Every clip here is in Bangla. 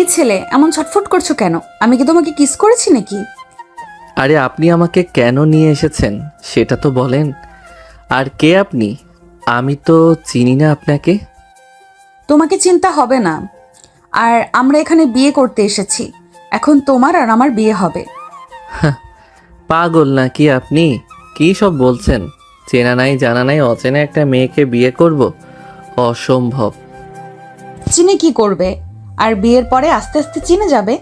এই ছেলে, এমন ছটফট করছো কেন? আমি কি তোমাকে কিস করেছি নাকি? আরে আপনি আমাকে কেন নিয়ে এসেছেন সেটা তো বলেন। আর কে আপনি? আমি তো চিনি না আপনাকে। তোমাকে চিন্তা হবে না। আর আমরা এখানে বিয়ে করতে এসেছি। এখন তোমার আর আমার বিয়ে হবে। পাগল নাকি আপনি? কী সব বলছেন? চেনা নাই জানা নাই অচেনা একটা মেয়েকে বিয়ে করব? অসম্ভব। চিনে কি করবে? আর বিয়ের পরে আস্তে আস্তে চিনে যাবে।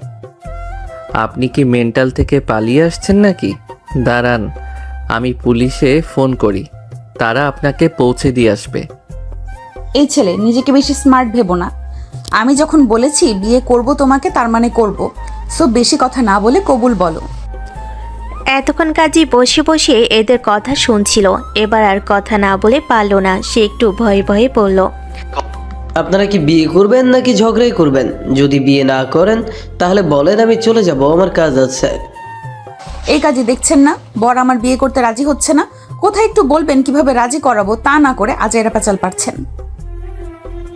আপনি কি মেন্টাল থেকে পালিয়ে আসছেন নাকি? দাঁড়ান, আমি পুলিশে ফোন করি, তারা আপনাকে পৌঁছে দিয়ে আসবে। এই ছেলে, নিজেকে বেশি স্মার্ট ভেবো না। আমি যখন বলেছি বিয়ে করব তোমাকে, তার মানে করব। সো বেশি কথা না বলে কবুল বলো। এতক্ষণ কাজী বসে বসে এদের কথা শুনছিল, এবার আর কথা না বলে পারল না। সে একটু ভয়ে ভয়ে বলল, আপনারা কি বিয়ে করবেন নাকি ঝগড়াই করবেন? যদি বিয়ে না করেন তাহলে বলেন, আমি চলে যাব, আমার কাজ আছে। এই কাজে দেখছেন না, বর আমার বিয়ে করতে রাজি হচ্ছে না। কোথায় একটু বলবেন কিভাবে রাজি করাবো, তা না করে আজাইরা পেঁচাল পারছেন।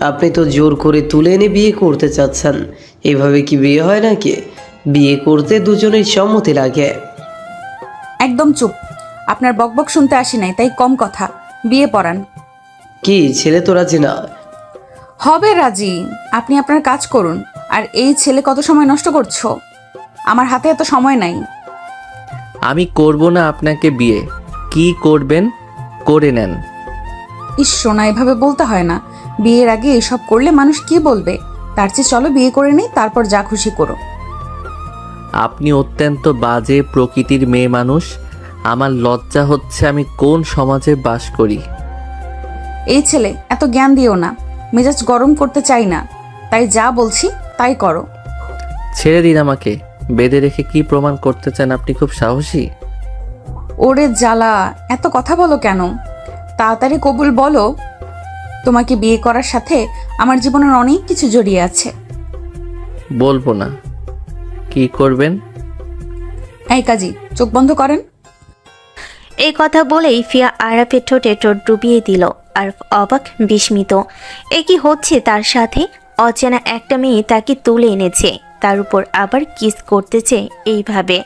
আপনি তো জোর করে তুলে এনে বিয়ে করতে চাচ্ছেন। এভাবে কি বিয়ে হয় নাকি? বিয়ে করতে দুজনের সম্মতি লাগে। একদম চুপ। আপনার বকবক শুনতে আসি নাই, তাই কম কথা। বিয়ে পড়ান। কি ছেলে তো রাজি না? হবে রাজি। আপনি আপনার কাজ করুন। আর এই ছেলে কত সময় নষ্ট করছো? আমার হাতে এত সময় নাই। আমি করব না আপনাকে বিয়ে। কি করবেন করে নেন। ইস সোনা, এভাবে বলতে হয় না। বিয়ের আগে এসব করলে মানুষ কি বলবে? তার চেয়ে চলো বিয়ে করে নেই, তারপর যা খুশি করো। আপনি অত্যন্ত বাজে প্রকৃতির মেয়ে মানুষ। আমার লজ্জা হচ্ছে আমি কোন সমাজে বাস করি। এই ছেলে, এত জ্ঞান দিও না। মেজাজ গরম করতে চাই না, তাই যা বলছি তাই করো। ছেড়ে দিন আমাকে। বেঁধে রেখে কি প্রমাণ করতে চান? আপনি খুব সাহসী। ওরে জ্বালা, এত কথা বলো কেন? তাড়াতাড়ি কবুল বলো। তোমাকে বিয়ে করার সাথে আমার জীবনের অনেক কিছু জড়িয়ে আছে। বলবো না। কি করবেন? এই কাজী, চোখ বন্ধ করেন। এই কথা বলেই ফিয়া আরাফের ঠোঁটে ঠোঁট ডুবিয়ে দিল। আর অবাক বিস্মিত, এ কি হচ্ছে তার সাথে? অচেনা একটা মেয়ে তাকে তুলে এনেছে, তার উপর আবার কিস করতেছে এইভাবে।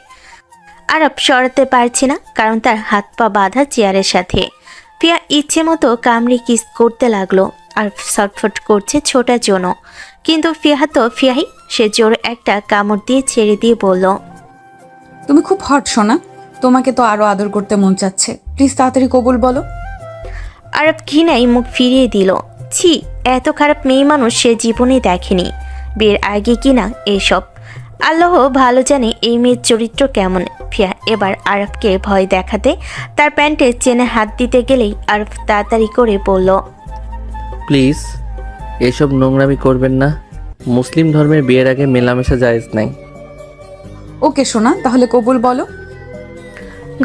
আরব সরাতে পারছে না, কারণ তার হাত পা বাঁধা চেয়ারের সাথে। ফিয়া ইচ্ছে মতো কামড়ে কিস করতে লাগলো। আর ছটফট করছে ছোটার জন্য, কিন্তু ফিয়া তো ফিয়াই। সে জোর একটা কামড় দিয়ে ছেড়ে দিয়ে বলল, তুমি খুব হট সোনা। তোমাকে তো আরো আদর করতে মন চাচ্ছে। প্লিজ তাড়াতাড়ি কবুল বলো। আরব ঘৃণায় মুখ ফিরিয়ে দিল। ছি, এত খারাপ মেয়ে মানুষ সে জীবনে দেখেনি। বিয়ের আগে কিনা এসব। আল্লাহ ভালো জানে এই মেয়ের চরিত্র কেমন। ফিয়া এবার আরবকে ভয় দেখাতে তার প্যান্টের চেনে হাত দিতে গেলেই আরব তাড়াতাড়ি করে বলল, প্লিজ এসব নোংরামি করবেন না। মুসলিম ধর্মের বিয়ের আগে মেলামেশা জায়েজ নাই। ওকে সোনা, তাহলে কবুল বলো।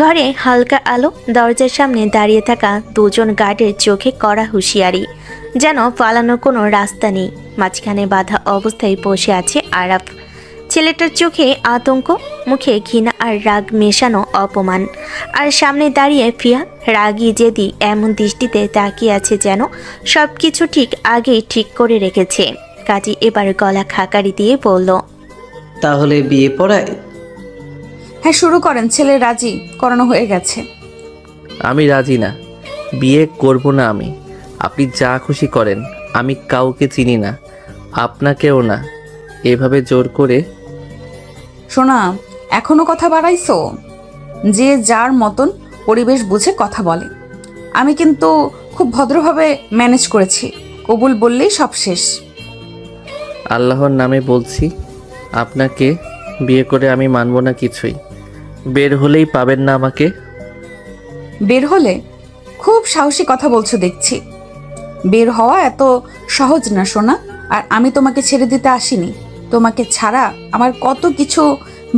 ঘরে হালকা আলো, দরজার সামনে দাঁড়িয়ে থাকা দুজন গার্ডের চোখে কড়া হুঁশিয়ারি, যেন পালানোর কোনো রাস্তা নেই। মাঝখানে বাঁধা অবস্থায় বসে আছে আরাফ। ছেলেটার চোখে আতঙ্ক, মুখে ঘৃণা আর রাগ মেশানো অপমান। আর সামনে দাঁড়িয়ে ফিয়া রাগী জেদি এমন দৃষ্টিতে তাকিয়ে আছে যেন সব কিছু ঠিক আগেই ঠিক করে রেখেছে। কাজী এবার গলা খাকারি দিয়ে বলল, তাহলে বিয়ে পড়ায়? হ্যাঁ, শুরু করেন। ছেলে রাজি করানো হয়ে গেছে। আমি রাজি না। বিয়ে করব না আমি। আপনি যা খুশি করেন। আমি কাউকে চিনি না, আপনাকেও না। এভাবে জোর করে। সোনা, এখনো কথা বাড়াইছো? যে যার মতন পরিবেশ বুঝে কথা বলে। আমি কিন্তু খুব ভদ্রভাবে ম্যানেজ করেছি। কবুল বললেই সব শেষ। আল্লাহর নামে বলছি, আপনাকে বিয়ে করে আমি মানব না কিছুই। বের হলেই পাবেন না আমাকে। বের হলে? খুব সাহসী কথা বলছো দেখছি। বের হওয়া এত সহজ না সোনা। আর আমি তোমাকে ছেড়ে দিতে আসিনি। তোমাকে ছাড়া আমার কত কিছু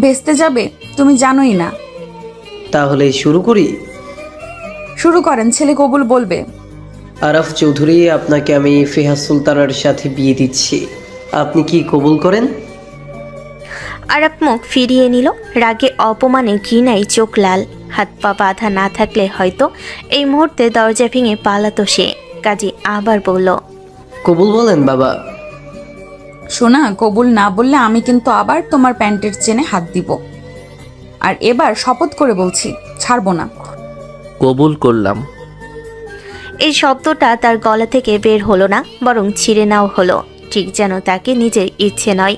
ভেস্তে যাবে তুমি জানোই না। তাহলে শুরু করি। শুরু করেন। ছেলে কবুল বলবে। আরাফ চৌধুরী, আপনাকে আমি ফিহা সুলতানার সাথে বিয়ে দিচ্ছি। আপনি কি কবুল করেন? আরাপ মুখ ফিরিয়ে নিল। রাগে অপমানে ঘৃণায় চোখ লাল। হাত পা বাঁধা না থাকলে হয়তো এই মুহূর্তে দরজা ভেঙে পালাতো সে। কাজী আবার বলল, কবুল বলেন বাবা। সোনা, কবুল না বললে আমি কিন্তু আবার তোমার প্যান্টের চেনে হাত দিব। আর এবার শপথ করে বলছি, ছাড়বো না। কবুল করলাম। এই শব্দটা তার গলা থেকে বের হলো না, বরং ছিঁড়ে নেওয়া হলো, ঠিক যেন তাকে নিজের ইচ্ছে নয়,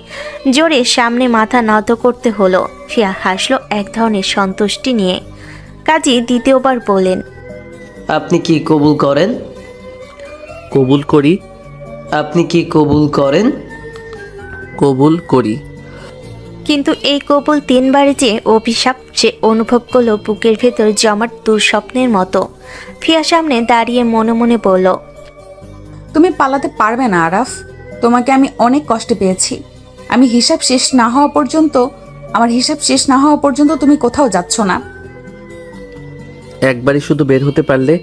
জোরে সামনে মাথা নত করতে হলো। ফিয়া হাসলো এক ধরনের সন্তুষ্টি নিয়ে। কাজী দ্বিতীয়বার বললেন, আপনি কি কবুল করেন? কবুল করি। আপনি কি কবুল করেন? কবুল করি। কিন্তু এই কবুল তিনবারে যে অভিশাপ সে অনুভব করলো বুকের ভেতর জমাট দুঃস্বপ্নের মতো। ফিয়া সামনে দাঁড়িয়ে মনে মনে বলল, তুমি পালাতে পারবে না আরাফ। তোমাকে আমি অনেক কষ্টে পেয়েছি। আমার হিসাব শেষ না হওয়া পর্যন্ত তুমি কোথাও যাচ্ছ না। একবারই শুধু বের হতে পারলে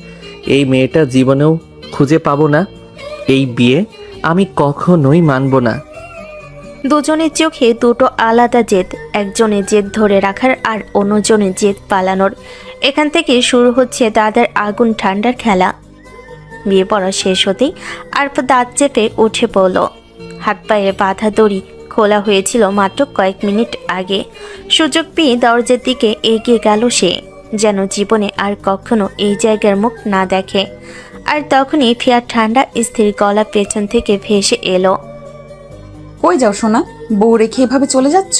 এই মেয়েটা জীবনেও খুঁজে পাবো না। এই বিয়ে আমি কখনোই মানব না। দুজনের চোখে দুটো আলাদা জেদ, একজনের জেদ ধরে রাখার আর অন্যজনের জেদ পালানোর। এখান থেকে শুরু হচ্ছে তাদের আগুন ঠান্ডার খেলা। বিয়ে পড়া শেষ হতেই আরফ দাঁত চেপে উঠে পড়ল। হাত পায়ে বাঁধা দড়ি খোলা হয়েছিল মাত্র কয়েক মিনিট আগে। সুযোগ পেয়ে দরজার দিকে এগিয়ে গেল সে, যেন জীবনে আর কখনো এই জায়গার মুখ না দেখে। আর তখনই ফিয়ার ঠান্ডা স্থির গলা পেছন থেকে ভেসে এলো, কই যাও সোনা? বউ রেখে এভাবে চলে যাচ্ছ?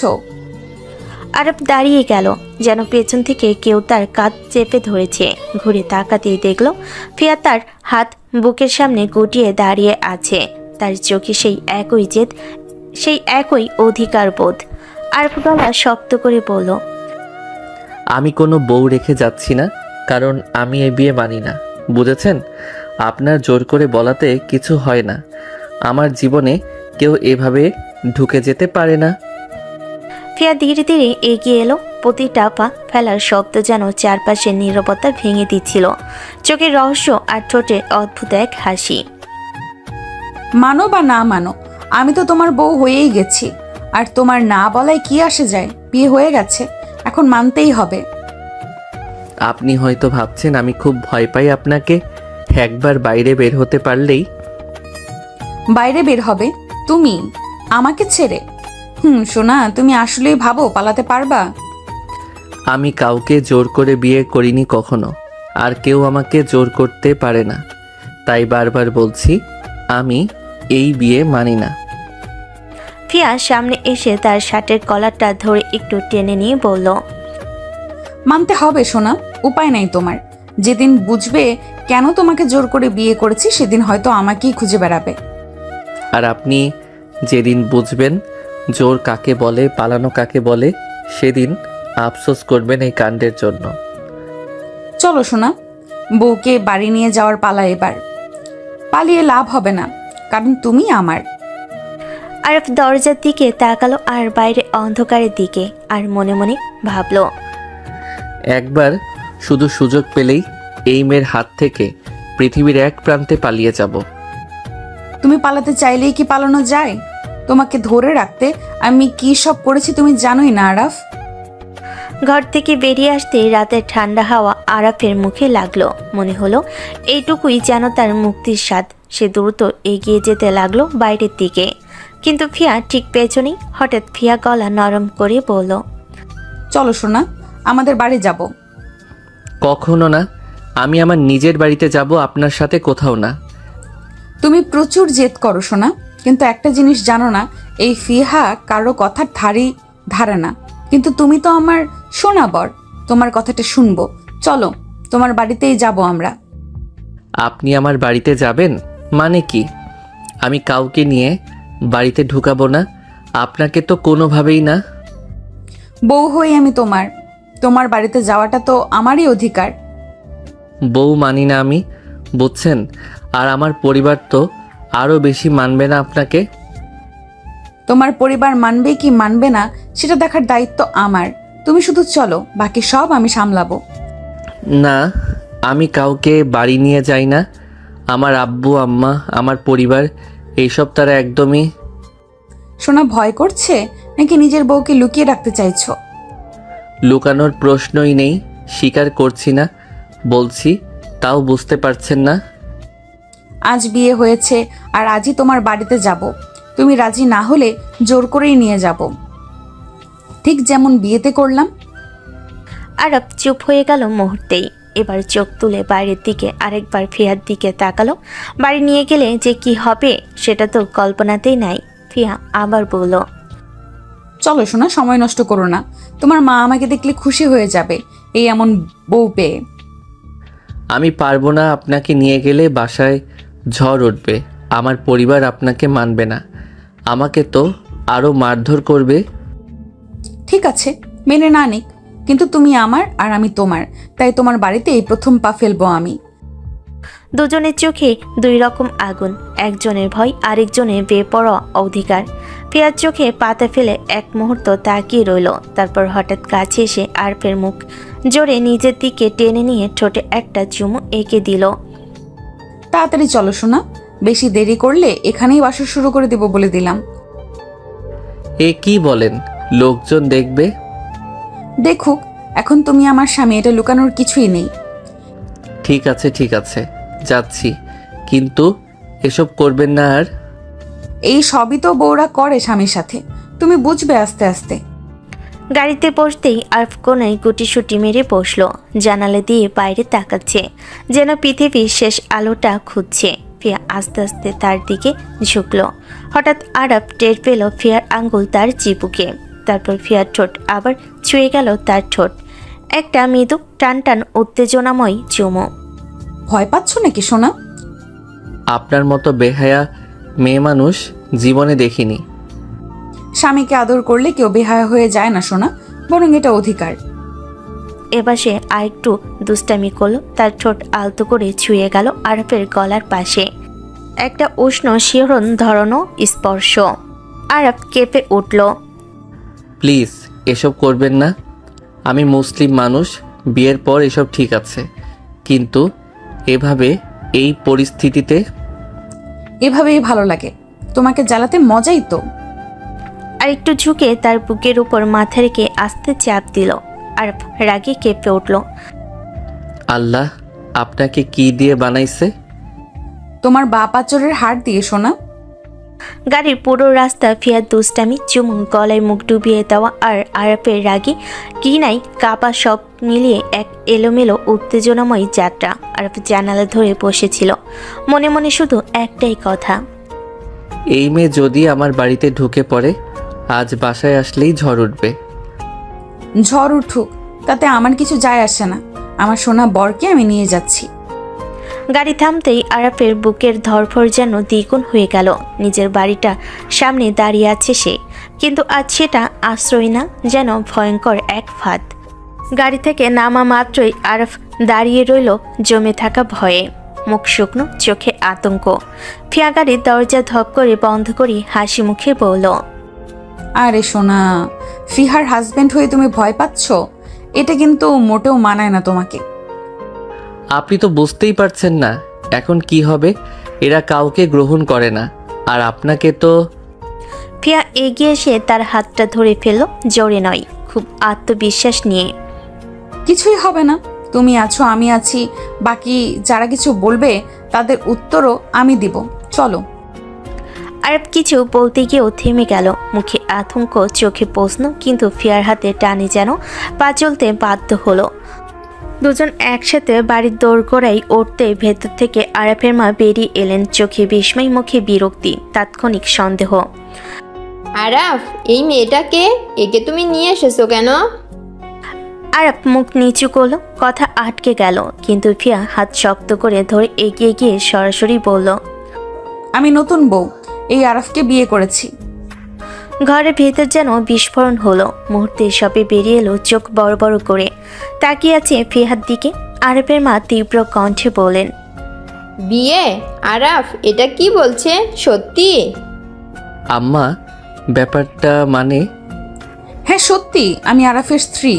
আরব দাঁড়িয়ে গেল, যেন পেছন থেকে কেউ তার কাঁধ চেপে ধরেছে। ঘুরে তাকাতেই দেখল ফিয়া তার হাত বুকের সামনে গুটিয়ে দাঁড়িয়ে আছে। তার চোখে সেই একই জেদ, সেই একই অধিকার বোধ। আরব গলা শক্ত করে বলল, আমি কোনো বউ রেখে যাচ্ছি না, কারণ আমি এই বিয়ে মানি না, বুঝেছেন? আপনার জোর করে বলাতে কিছু হয় না। আমার জীবনে কেউ এভাবে ঢুকে যেতে পারে না। ফিয়া ধীরে ধীরে এগিয়ে এলো। প্রতিটা পা ফেলার শব্দ যেন চারপাশের নীরবতা ভেঙে দিচ্ছিল। চোখের রহস্য আর ঠোঁটে অদ্ভুত এক হাসি। মানো বা না মানো, আমি তো তোমার বউ হয়েই গেছি। আর তোমার না বলায় কি আসে যায়? বিয়ে হয়ে গেছে, এখন মানতেই হবে। আপনি হয়তো ভাবছেন আমি খুব ভয় পাই আপনাকে। একবার বাইরে বের হতে পারলেই। বাইরে বের হবে তুমি আমাকে ছেড়ে? সোনা, তুমি আসলেই ভাবো পালাতে পারবা? আমি কাউকে জোর করে বিয়ে করিনি কখনো, আর কেউ আমাকে জোর করতে পারে না। তাই বারবার বলছি, আমি এই বিয়ে মানি না। ফিয়া সামনে এসে তার শার্টের কলারটা ধরে একটু টেনে নিয়ে বলল, মানতে হবে সোনা, উপায় নাই তোমার। যেদিন বুঝবে কেন তোমাকে জোর করে বিয়ে করেছি, সেদিন হয়তো আমাকেই খুঁজে বেড়াবে। আর আপনি যেদিন বুঝবেন জোর কাকে বলে, পালানো কাকে বলে, সেদিন আফসোস করবেন এই কাণ্ডের জন্য। চলো সোনা, বউকে বাড়ি নিয়ে যাওয়ার পালা এবার। পালিয়ে লাভ হবে না, কারণ তুমি আমার। আরফ দরজার দিকে তাকালো আর বাইরে অন্ধকারের দিকে, আর মনে মনে ভাবলো, একবার শুধু সুযোগ পেলেই এই মেয়ের হাত থেকে পৃথিবীর এক প্রান্তে পালিয়ে যাব। তুমি পালাতে চাইলেই কি পালানো যায়? তোমাকে ধরে রাখতে আমি কি সব করেছি তুমি জানোই না আরাফ। ঘর থেকে বেরিয়ে আসতে রাতের ঠান্ডা হাওয়া আরাফের মুখে লাগলো। মনে হলো এইটুকুই যেন তার মুক্তির স্বাদ। সে দ্রুত এগিয়ে যেতে লাগলো বাইরের দিকে, কিন্তু ফিয়া ঠিক পেছনেই। হঠাৎ ফিয়া গলা নরম করে বলল, চলো সোনা, আমাদের বাড়ি যাব। কখনো না, আমি আমার নিজের বাড়িতে যাব, আপনার সাথে কোথাও না। তুমি প্রচুর জেদ করো সোনা, কিন্তু একটা জিনিস জানো না, এই ফিহা কারো কথার ধারে না। কিন্তু তুমি তো আমার সোনা বর, তোমার কথাটা শুনবো। চলো, তোমার বাড়িতেই যাব আমরা। আপনি আমার বাড়িতে যাবেন মানে কি? আমি কাউকে নিয়ে বাড়িতে ঢুকাবো না, আপনাকে তো কোনোভাবেই না। বউ হই আমি তোমার বাড়িতে যাওয়াটা তো আমারই অধিকার। বউ মানি না আমি, বুঝছেন? আর আমার পরিবার তো আরও বেশি মানবে না আপনাকে। তোমার পরিবার মানবে কি মানবে না সেটা দেখার দায়িত্ব আমার। তুমি শুধু চলো, বাকি সব আমি সামলাবো। না, আমি কাউকে বাড়ি নিয়ে যাই না। আমার আব্বু আম্মা, আমার পরিবার, এইসব তারা একদমই। সোনা, ভয় করছে নাকি নিজের বউকে লুকিয়ে রাখতে চাইছো? লুকানোর প্রশ্নই নেই, স্বীকার করছি না বলছি, তাও বুঝতে পারছেন না। আজ বিয়ে হয়েছে আর আজই তোমার বাড়িতে যাব। তুমি রাজি না হলে জোর করেই নিয়ে যাব, ঠিক যেমন বিয়েতে করলাম। আরব চুপ হয়ে গেল মুহূর্তেই। এবার চোখ তুলে বাইরের দিকে আরেকবার ফিয়ার দিকে তাকালো। বাড়ি নিয়ে গেলে যে কি হবে সেটা তো কল্পনাতেই নাই। ফিয়া আবার বলল, চলো শোনা, সময় নষ্ট করো না। তোমার মা আমাকে দেখলে খুশি হয়ে যাবে এই এমন বউ পেয়ে। আমি পারবো না, আপনাকে নিয়ে গেলে বাসায় ঝড় উঠবে, আমার পরিবার আপনাকে মানবে না, আমাকে তো আরও মারধর করবে। ঠিক আছে, মেনে না নিক, কিন্তু তুমি আমার আর আমি তোমার, তাই তোমার বাড়িতে এই প্রথম পা ফেলবো আমি। দুজনের চোখে দুই রকম আগুন, একজনের ভয় আরেকজনের বেপরোয়া অধিকার। ফিয়ার চোখে পাতা ফেলে এক মুহূর্ত তাকিয়ে রইল, তারপর হঠাৎ কাছে এসে আরফের মুখ জোরে নিজের দিকে টেনে নিয়ে ঠোঁটে একটা চুমু এঁকে দিল। তাড়াতাড়ি চলো শোনা, বেশি দেরি করলে এখানেই বাসা শুরু করে দেব বলে দিলাম। এ কি বলেন, লোকজন দেখবে। দেখুক, এখন তুমি আমার স্বামী, এটা লুকানোর কিছুই নেই। ঠিক আছে ঠিক আছে, যাচ্ছি, কিন্তু এসব করবেন না আর। এই সবই তো বউরা করে স্বামীর সাথে, তুমি বুঝবে আস্তে আস্তে। গাড়িতে বসতেই আরফ কোনায় গুটিসুটি মেরে বসলো, জানালা দিয়ে বাইরে তাকাচ্ছে, যেন পৃথিবীর শেষ আলোটা খুঁজছে। ফিয়া আস্তে আস্তে তার দিকে ঝুঁকলো। হঠাৎ আরব টের পেল ফিয়ার আঙ্গুল তার চিবুকে, তারপর ফিয়ার ঠোঁট আবার ছুঁয়ে গেল তার ঠোঁট। একটা মৃদু টান টান উত্তেজনাময় চুমো। ভয় পাচ্ছ নাকি সোনা? আপনার মতো বেহায়া মেয়ে মানুষ জীবনে দেখিনি। স্বামীকে আদর করলে কেউ বেহায়া হয়ে যায় না সোনা, বরং এটা অধিকার। এবার সে আরেকটু দুষ্টামি করলো, তার ঠোঁট আলতো করে ছুঁয়ে গেল আরফের গলার পাশে। একটা উষ্ণ শিহরণ ধরনো স্পর্শ। আরফ কেঁপে উঠল। প্লিজ এসব করবেন না, আমি মুসলিম মানুষ, বিয়ের পর এসব ঠিক আছে, কিন্তু এভাবে এই পরিস্থিতিতে। এভাবেই ভালো লাগে, তোমাকে জ্বালাতে মজাই তো। আর একটু ঝুঁকে তার বুকের উপর মাথা রেখে আস্তে চাপ দিল। আরফ রাগে কেঁপে উঠল। আল্লাহ আপনাকে কি দিয়ে বানাইছে? তোমার বাপ আচরের হাড় দিয়ে সোনা। গাড়ির পুরো রাস্তা ফিয়ার দুষ্টামি, চুমু, গলায় মুখ ডুবিয়ে দেওয়া আর আরফের রাগে ঘৃণায় কাপা সব মিলিয়ে এক এলোমেলো উত্তেজনাময় যাত্রা। আরফ জানালা ধরে বসেছিল, মনে মনে শুধু একটাই কথা, এই মেয়ে যদি আমার বাড়িতে ঢুকে পড়ে, আজ বাসায় আসলেই ঝড় উঠবে। ঝড় উঠুক, তাতে আমার কিছু যায় আসে না, আমার সোনা বরকে আমি নিয়ে যাচ্ছি। গাড়ি থামতেই আরাফের বুকের ধরফর যেন দ্বিগুণ হয়ে গেল। নিজের বাড়িটা সামনে দাঁড়িয়ে আছে সে, কিন্তু আজ সেটা আশ্রয় না, যেন ভয়ঙ্কর এক ফাঁদ। গাড়ি থেকে নামা মাত্রই আরাফ দাঁড়িয়ে রইল জমে থাকা ভয়ে, মুখ শুকনো, চোখে আতঙ্ক। ফিয়া গাড়ির দরজা ধপ করে বন্ধ করে হাসি মুখে বলল, আরে সোনা, ফিহার হাজবেন্ড হয়ে তুমি ভয় পাচ্ছ? এটা কিন্তু মোটেও মানায় না তোমাকে। আপনি তো বুঝতেই পারছেন না এখন কি হবে, এরা কাউকে গ্রহণ করে না, আর আপনাকে তো। ফিয়া এগিয়ে এসে তার হাতটা ধরে ফেলল, জোরে নয়, খুব আত্মবিশ্বাস নিয়ে। কিছুই হবে না, তুমি আছো, আমি আছি, বাকি যারা কিছু বলবে তাদের উত্তরও আমি দিব। চলো। আরব কিছু বলতে গিয়েও থেমে গেল, মুখে আতঙ্ক, চোখে প্রশ্ন, কিন্তু ফিয়ার হাতে টানে যেন পা চলতে বাধ্য হলো। দুজন একসাথে বাড়ির দোরগোড়ায় উঠতে ভেতর থেকে আরাফের মা বেরিয়ে এলেন, চোখে বিস্ময়, মুখে বিরক্তি, তাৎক্ষণিক সন্দেহ। আরাফ, এই মেয়েটাকে, একে তুমি নিয়ে এসেছো কেন? আরাফ মুখ নিচু করলো, কথা আটকে গেল, কিন্তু ফিয়া হাত শক্ত করে ধরে এগিয়ে গিয়ে সরাসরি বলল, আমি নতুন বউ, এই আরাফকে বিয়ে করেছি। ঘরের ভেতর যেন বিস্ফোরণ হলো, মুহূর্তে সবে বেরিয়ে এলো, চোখ বড় বড় করে তাকিয়ে আছে ফিহার দিকে। আরাফের মা তীব্র কণ্ঠে বলেন, বিয়ে? আরাফ এটা কি বলছে, সত্যি? আম্মা, ব্যাপারটা মানে। হ্যাঁ সত্যি, আমি আরাফের স্ত্রী,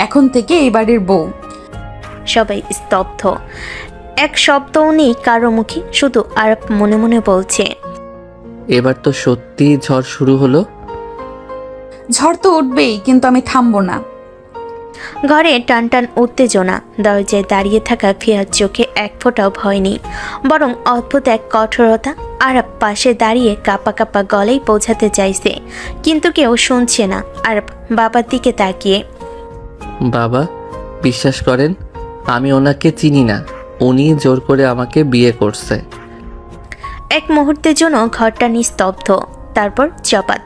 এখন থেকে এই বাড়ির বউ। সবাই স্তব্ধ, এক শব্দও নেই কারো মুখে, শুধু আরাফ মনে মনে বলছে, এবার তো সত্যি ঝড় শুরু হলো। ঝড় তো উঠবেই, কিন্তু আমি থামবো না। ঘরে টান টান উত্তেজনা। দরজায় দাঁড়িয়ে থাকা ফিয়ার চোখে এক ফোঁটাও ভয় নেই, বরং অদ্ভুত এক কঠোরতা। আরব পাশে দাঁড়িয়ে কাপা কাপা গলেই বোঝাতে চাইছে, কিন্তু কেউ শুনছে না। আরব বাবার দিকে তাকিয়ে, বাবা, বিশ্বাস করেন আমি ওনাকে চিনি না, উনি জোর করে আমাকে বিয়ে করছে। এক মুহূর্তের জন্য ঘরটা নিস্তব্ধ, তারপর চপাত।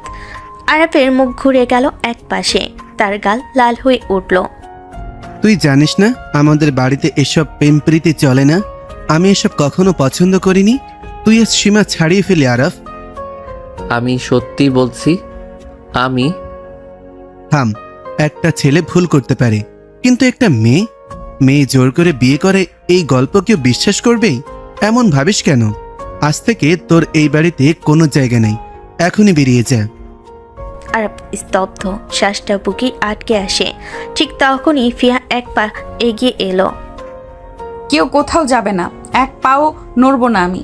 আরবের মুখ ঘুরে গেল এক পাশে, তার গাল লাল হয়ে উঠল। তুই জানিস না আমাদের বাড়িতে এসব প্রেম প্রীতি চলে না। আমি এসব কখনো পছন্দ করিনি। তুই এর সীমা ছাড়িয়ে ফেলি আরফ। আমি সত্যি বলছি, আমি থাম, একটা ছেলে ভুল করতে পারে, কিন্তু একটা মেয়ে জোর করে বিয়ে করে এই গল্প কেউ বিশ্বাস করবে? এমন ভাবিস কেন? আজ থেকে তোর এই বাড়িতে কোনো জায়গা নেই, এখনই বেরিয়ে যা। আরব স্তব্ধ, শ্বাসটা বুকে আটকে আসে। ঠিক তখনই ফিয়া এক পা এগিয়ে এলো। কেউ কোথাও যাবে না, এক পাও নড়বো না আমি।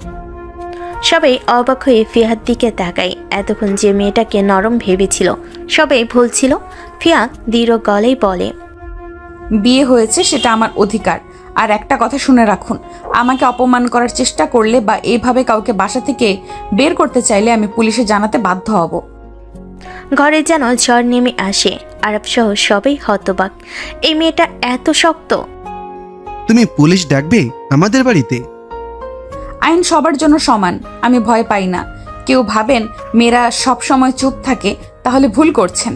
সবাই অবাক হয়ে ফিয়ার দিকে তাকায়। এতক্ষণ যে মেয়েটাকে নরম ভেবেছিল সবাই ভুল ছিল। ফিয়া দৃঢ় গলেই বলে, বিয়ে হয়েছে সেটা আমার অধিকার। আর একটা কথা শুনে রাখুন, আমাকে অপমান করার চেষ্টা করলে বা এইভাবে কাউকে বাসা থেকে বের করতে চাইলে আমি পুলিশে জানাতে বাধ্য হব। ঘরে যেন ঝড় নেমে আসে। আরব সহ সবাই হতবাক। এই মেয়েটা এত শক্ত। তুমি পুলিশ ডাকবে আমাদের বাড়িতে? আইন সবার জন্য সমান, আমি ভয় পাই না। কেউ ভাবেন মেয়েরা সব সময় চুপ থাকে, তাহলে ভুল করছেন।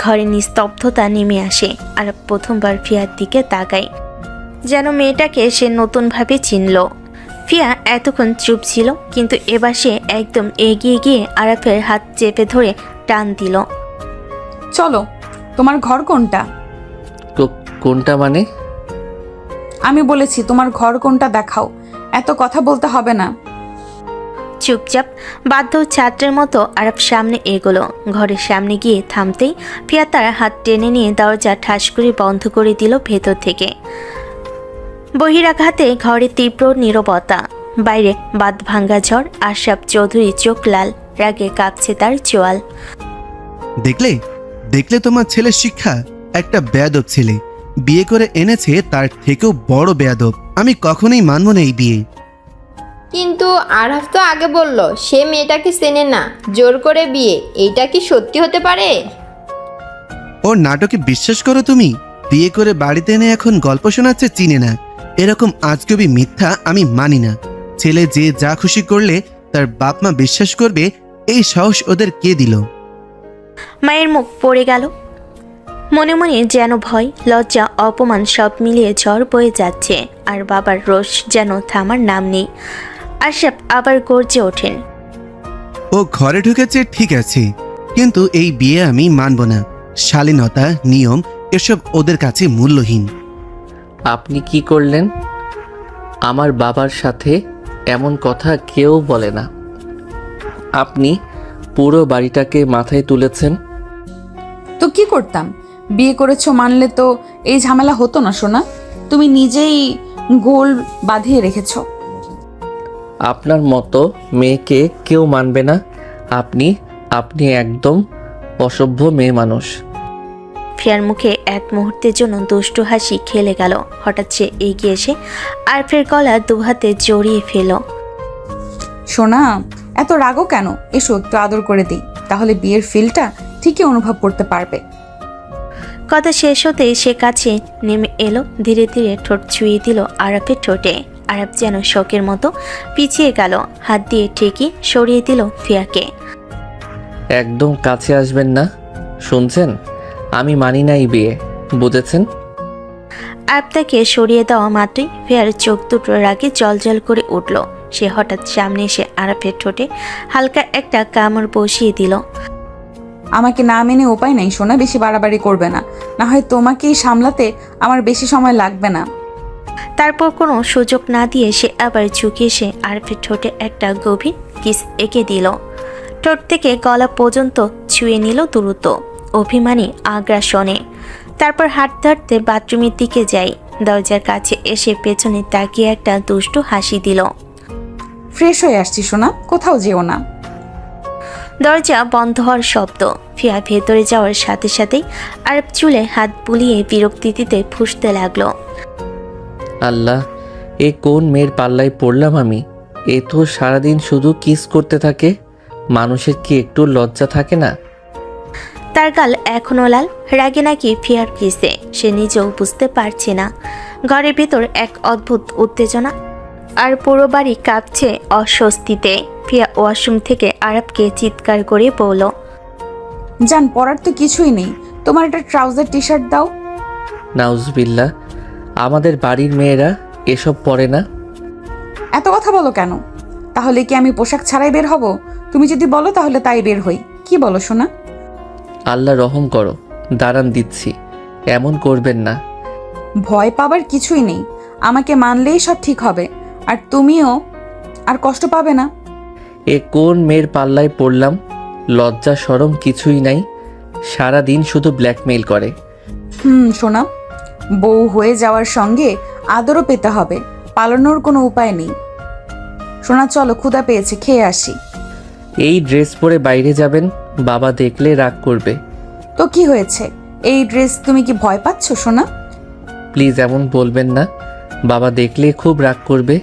ঘরে নিস্তব্ধতা নেমে আসে। আরব প্রথমবার ফিয়ার দিকে তাকায়, যেন মেয়েটাকে সে নতুনভাবে চিনল। ফিয়া এতক্ষণ চুপ ছিল, কিন্তু এবার সে একদম এগিয়ে গিয়ে আরবের হাত চেপে ধরে টান দিল। চলো, তোমার ঘর কোনটা? কোনটা মানে? আমি বলেছি তোমার ঘর কোনটা দেখাও, এত কথা বলতে হবে না। চুপচাপ বাধ্য ছাত্রের মতো আরব সামনে এগোলো। ঘরের সামনে গিয়ে থামতেই ফিয়া তার হাত টেনে নিয়ে দরজা ঠাস করে বন্ধ করে দিল ভেতর থেকে। বহিরাঘাতে ঘরে তীব্র নীরবতা। বাইরে বাদ ভাঙ্গা ঝড়। আশরাফ চৌধুরী চোখ লাল, রাগে কাঁপছে তার চোয়াল। দেখলে দেখলে তোমার ছেলের শিক্ষা? একটা বেয়াদব ছেলে বিয়ে করে এনেছে, তার থেকেও বড় বেয়াদব। আমি কখনোই মানব না এই বিয়ে। কিন্তু আরাফ তো আগে বলল সে মেয়েটাকে চেনে না, জোর করে বিয়ে। এইটা কি সত্যি হতে পারে? ওর নাটকে বিশ্বাস করো তুমি? বিয়ে করে বাড়িতে এনে এখন গল্প শোনাচ্ছে চিনে না। এরকম আজগবি মিথ্যা আমি মানি না। ছেলে যে যা খুশি করলে তার বাপ মা বিশ্বাস করবে, এই সাহস ওদের কে দিল? মায়ের মুখ পড়ে গেল। মনে মনে যেন ভয়, লজ্জা, অপমান সব মিলিয়ে ঝড় বয়ে যাচ্ছে। আর বাবার রোষ যেন থামার নাম নেই। আশরাফ আবার গর্জে ওঠেন, ও ঘরে ঢুকেছে ঠিক আছে, কিন্তু এই বিয়ে আমি মানব না। শালীনতা, নিয়ম এসব ওদের কাছে মূল্যহীন। আপনি কি করলেন? আমার বাবার সাথে এমন কথা কেউ বলে না। আপনি পুরো বাড়িটাকে মাথায় তুলেছেন। তো কি করতাম? বিয়ে করেছো মানলে তো এই ঝামেলা হতো না সোনা। তুমি নিজেই গোল বাঁধিয়ে রেখেছো। আপনার মতো মেয়েকে কেউ মানবে না। আপনি একদম অসভ্য মেয়ে মানুষ। ফিয়ার মুখে এক মুহূর্তের জন্য দুষ্টু হাসি খেলে গেল। হঠাৎ সে এগিয়ে এসে আরফের গলা দুহাতে জড়িয়ে ফেল। সোনা, এত রাগও কেন? এসো একটু আদর করে দিই, তাহলে বিয়ের ফিলটা ঠিকই অনুভব করতে পারবে। কথা শেষ হতেই সে কাছে নেমে এলো। ধীরে ধীরে ঠোঁট ছুঁয়ে দিল আরফের ঠোঁটে। আরফ যেন শোকের মতো পিছিয়ে গেল। হাত দিয়ে ঠিকই সরিয়ে দিল ফিয়াকে। একদম কাছে আসবেন না, শুনছেন? আমি মানি না এই বিয়ে, বুঝেছেন? আরফ তাকে সরিয়ে দেওয়া মাত্রই ফিয়ার চোখ দুটো রাগে জলজল করে উঠল। সে হঠাৎ সামনে এসে আরফের ঠোঁটে হালকা একটা কামড় বসিয়ে দিল। আমাকে না মেনে উপায় নেই সোনা, বেশি বাড়াবাড়ি করবে না, না হয় তোমাকেই সামলাতে আমার বেশি সময় লাগবে না। তারপর কোনো সুযোগ না দিয়ে সে আবার ঝুঁকে এসে আরফের ঠোঁটে একটা গভীর কিস এঁকে দিল। ঠোঁট থেকে গলা পর্যন্ত ছুঁয়ে নিল দ্রুত, অভিমানী আগ্রাসনে। তারপর হাত ধরতে বাথরুমের দিকে যাই। দরজার কাছে এসে পেছনে তাকিয়ে একটা দুষ্টু হাসি দিল। ফ্রেশ হয়ে আসছি সোনা, কোথাও যেও না। দরজা বন্ধ হওয়ার শব্দ। ফিয়া ভেতরে যাওয়ার সাথে সাথেই আরব চুলে হাত বুলিয়ে বিরক্তিতে ফুঁসতে লাগলো। আল্লাহ, এ কোন মেয়ের পাল্লায় পড়লাম আমি? এ তো সারাদিন শুধু কিস করতে থাকে, মানুষের কি একটু লজ্জা থাকে না? তার গাল এখনো লাল, রাগে নাকি ফিয়ার কিসে সে নিজেও বুঝতে পারছে না। ঘরের ভিতর এক অদ্ভুত উত্তেজনা, আর পুরো বাড়ি কাঁপছে অস্বস্তিতে। ফিয়া ওয়াশরুম থেকে আরবকে চিৎকার করে বলল, জান, পরার তো কিছুই নেই, তোমার একটা ট্রাউজার টি শার্ট দাও। নাউজবিল্লাহ, আমাদের বাড়ির মেয়েরা এসব পরে না। এত কথা বলো কেন? তাহলে কি আমি পোশাক ছাড়াই বের হব? তুমি যদি বলো তাহলে তাই বের হই। কি বলো সোনা? আল্লাহ রহম করো, দাঁড়ান দিচ্ছি, এমন করবেন না। ভয় পাবার কিছুই নেই, আমাকে মানলেই সব ঠিক হবে, আর তুমিও আর কষ্ট পাবে না। এ কোন মেয়ের পাল্লায় পড়লাম? লজ্জা শরম কিছুই নাই, সারা দিন শুধু ব্ল্যাকমেইল করে। সোনা, বউ হয়ে যাওয়ার সঙ্গে আদরও পেতে হবে, পালানোর কোনো উপায় নেই। সোনা চলো, ক্ষুধা পেয়েছে, খেয়ে আসি। এই ড্রেস পরে বাইরে যাবেন, বাবা দেখলে রাগ করবে। তো কি হয়েছে? এই ড্রেস তুমি কি ভয় পাচ্ছ সোনা? প্লিজ এমন বলবেন না, বাবা দেখলে খুব রাগ করবে।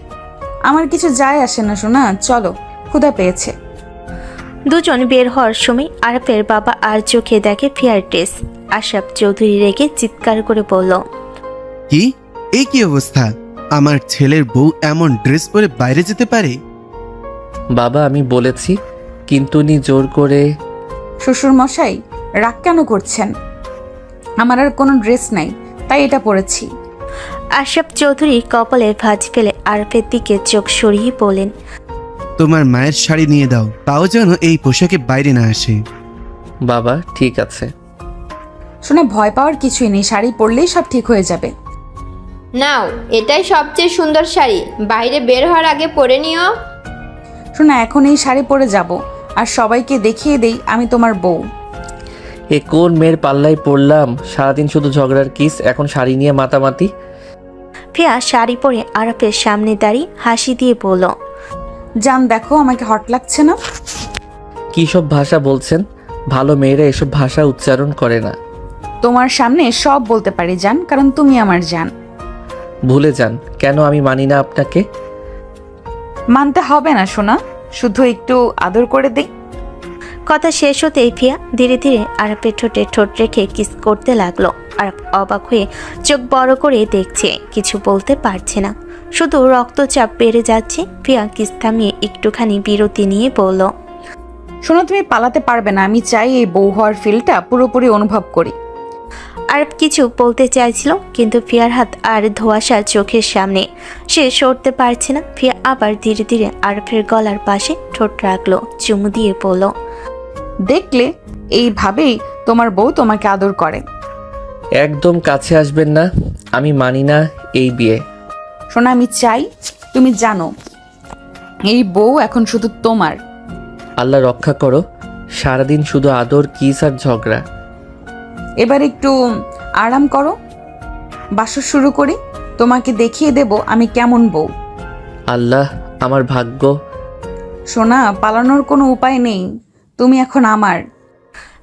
আমার কিছু যায় আসে না সোনা, চলো, ক্ষুধা পেয়েছে। দুজন বের হওয়ার সময় আরবের বাবা আর চোখে দেখে ফিয়ার ড্রেস। আশরাফ চৌধুরী রেগে চিৎকার করে বলল, কি? এই কি অবস্থা? আমার ছেলের বউ এমন ড্রেস পরে বাইরে যেতে পারে? বাবা আমি বলেছি, কিন্তু উনি জোর করে। শ্বশুর মশাই, রাগ কেন করছেন? আমার আর কোনো ড্রেস নাই, তাই এটা পরেছি। আশরাফ চৌধুরী কপালে ভাঁজ ফেলে আরবের দিকে চোখ সরিয়ে বলেন, তোমার মায়ের শাড়ি নিয়ে দাও, তাও যেন এই পোশাকে বাইরে না আসে। বাবা ঠিক আছে। শোনা, ভয় পাওয়ার কিছুই নেই, শাড়ি পরলেই সব ঠিক হয়ে যাবে। নাও, এটাই সবচেয়ে সুন্দর শাড়ি, বাইরে বের হওয়ার আগে পরে নিও। শোনা, এখন এই শাড়ি পরে যাব, আর সবাইকে দেখিয়ে দেই আমি তোমার বউ। এ কোন মেয়ের পাল্লায় পড়লাম? সারাদিন শুধু ঝগড়ার কিস, এখন শাড়ি নিয়ে মাতামাতি। ফিয়া শাড়ি পরে আরবের সামনে দাঁড়িয়ে হাসি দিয়ে বলল, জান দেখো, আমাকে হট লাগছে না? কী সব ভাষা বলছেন? ভালো মেয়েরা এসব ভাষা উচ্চারণ করে না। তোমার সামনে সব বলতে পারি জান, কারণ তুমি আমার জান। ভুলে যান, কেন আমি মানি না আপনাকে? মানতে হবে না সোনা, শুধু একটু আদর করে দেই। কথা শেষ হতেই ফিয়া ধীরে ধীরে আরবের ঠোঁটে ঠোঁট রেখে কিস করতে লাগলো। আরব অবাক হয়ে চোখ বড় করে দেখছে, কিছু বলতে পারছে না, শুধু রক্তচাপ বেড়ে যাচ্ছে। ফিয়া কিস থামিয়ে একটুখানি বিরতি নিয়ে বলল, শোনো, তুমি পালাতে পারবে না, আমি চাই এই বউ হওয়ার ফিলটা পুরোপুরি অনুভব করি। আরব কিছু বলতে চাইছিল, কিন্তু ফিয়ার হাত আর ধোঁয়াশা চোখের সামনে, সে সরতে পারছে না। ফিয়া আবার ধীরে ধীরে আরবের গলার পাশে ঠোঁট রাখলো, চুমু দিয়ে বলল, দেখলে, এইভাবেই তোমার বউ তোমাকে আদর করে। একদম কাছে আসবেন না, আমি মানি না এই বিয়ে। শোনা, আমি চাই তুমি জানো, এই বউ এখন শুধু তোমার। আল্লাহ রক্ষা করো, সারাদিন শুধু আদর কিস আর ঝগড়া। এবার একটু আরাম করো, বাসর শুরু করি, তোমাকে দেখিয়ে দেব আমি কেমন বউ। আল্লাহ, আমার ভাগ্য। সোনা, পালানোর কোনো উপায় নেই, তুমি এখন আমার।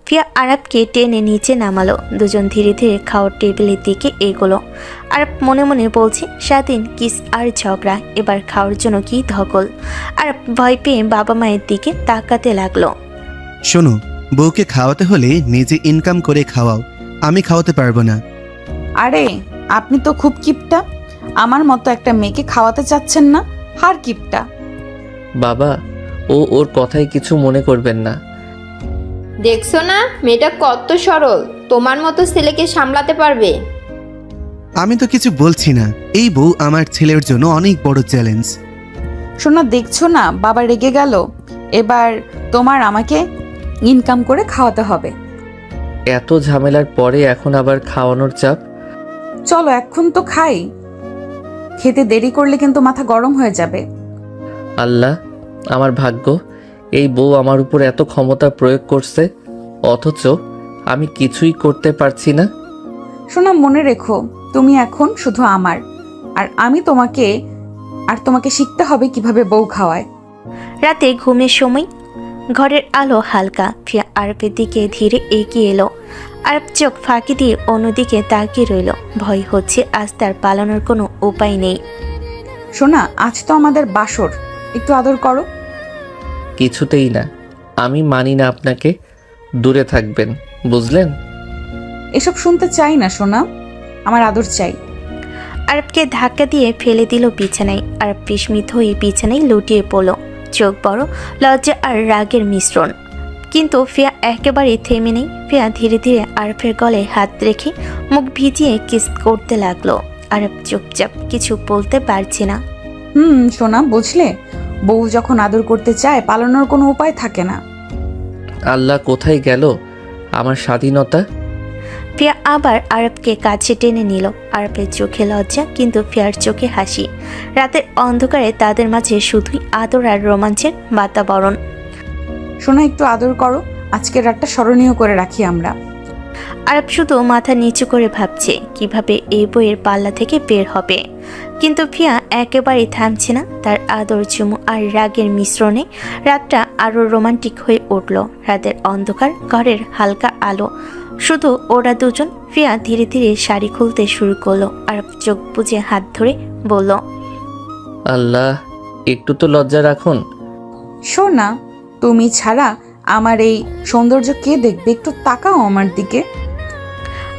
ফিয়া আরবকে টেনে নিচে নামালো। দুজন ধীরে ধীরে খাওয়ার টেবিলের দিকে এগোলো। আরব মনে মনে বলছে, সারাদিন কিস আর ঝগড়া, এবার খাওয়ার জন্য কি ধকল। আরব ভয় পেয়ে বাবা মায়ের দিকে তাকাতে লাগলো। শোনো, বউকে খাওয়াতে হলে নিজে ইনকাম করে খাওয়াও, আমি খাওয়াতে পারবো না। আরে, আপনি তো খুব কিপটা, আমার মতো একটা মেয়েকে খাওয়াতে চাচ্ছেন না, হার কিপটা। বাবা, ওর কথায় কিছু মনে করবেন না। দেখছো না মেয়েটা কত সরল, তোমার মতো ছেলেকে সামলাতে পারবে। আমি তো কিছু বলছি না, এই বউ আমার ছেলের জন্য অনেক বড় চ্যালেঞ্জ। শোনা, দেখছো না বাবা রেগে গেল, এবার তোমার আমাকে ইনকাম করে খাওয়াতে হবে। এত ঝামেলার পরে এখন আবার খাওয়ানোর চাপ। চলো এখন তো খাই, খেতে দেরি করলে কিন্তু মাথা গরম হয়ে যাবে। আল্লাহ, আমার ভাগ্য, এই বউ আমার উপর এত ক্ষমতা প্রয়োগ করছে, অথচ আমি কিছুই করতে পারছি না। শোনা, মনে রেখো, তুমি এখন শুধু আমার, আর আমি তোমাকে শিখতে হবে কিভাবে বউ খাওয়ায়। রাতে ঘুমের সময় ঘরের আলো হালকা। ফিয়া আরবের দিকে ধীরে এগিয়ে এলো। আরব চোখ ফাঁকি দিয়ে অন্যদিকে তাকিয়ে রইল। ভয় হচ্ছে আজ তার পালানোর কোনো উপায় নেই। শোনা, আজ তো আমাদের বাসর, একটু আদর করো। কিছুতেই না, আমি মানি না আপনাকে। দূরে থাকবেন, বুঝলেন? এসব শুনতে চাই না সোনা, আমার আদর চাই। আরবকে ধাক্কা দিয়ে ফেলে দিল বিছানায়। আরব বিস্মিত হয়ে বিছানায় লুটিয়ে পড়ল। চোখ বড়, লজ্জা আর রাগের মিশ্রণ। কিন্তু ফিয়া একেবারেই থেমে নেই। ফিয়া ধীরে ধীরে আরবের গলায় হাত রেখে মুখ ভিজিয়ে কিস করতে লাগলো। আরব চুপচাপ, কিছু বলতে পারছে না। সোনা, বুঝলে, বউ যখন আদর করতে চায় পালানোর কোনো উপায় থাকে না। আল্লাহ, কোথায় গেল আমার স্বাধীনতা? ফিয়া আবার আরবকে কাছে টেনে নিল। আরবের চোখে লজ্জা, কিন্তু ফিয়ার চোখে হাসি। রাতের অন্ধকারে তাদের মাঝে শুধুই আদর আর রোমাঞ্চের বাতাবরণ। সোনা, একটু আদর করো, আজকের রাতটা স্মরণীয় করে রাখি আমরা। আরব শুধু মাথা নিচু করে ভাবছে কিভাবে এই বইয়ের পাল্লা থেকে বের হবে। কিন্তু ফিয়া একেবারেই থামছে না। তার আদর, চুমু আর রাগের মিশ্রণে রাতটা আরো রোমান্টিক হয়ে উঠল। রাতের অন্ধকার, ঘরের হালকা আলো, শুধু ওরা দুজন। ফিয়া ধীরে ধীরে শাড়ি খুলতে শুরু করলো। আরব চোখ বুজে হাত ধরে বলল, আল্লাহ, একটু তো লজ্জা রাখুন। সোনা, তুমি ছাড়া আমার এই সৌন্দর্য কে দেখবে? একটু তাকাও আমার দিকে।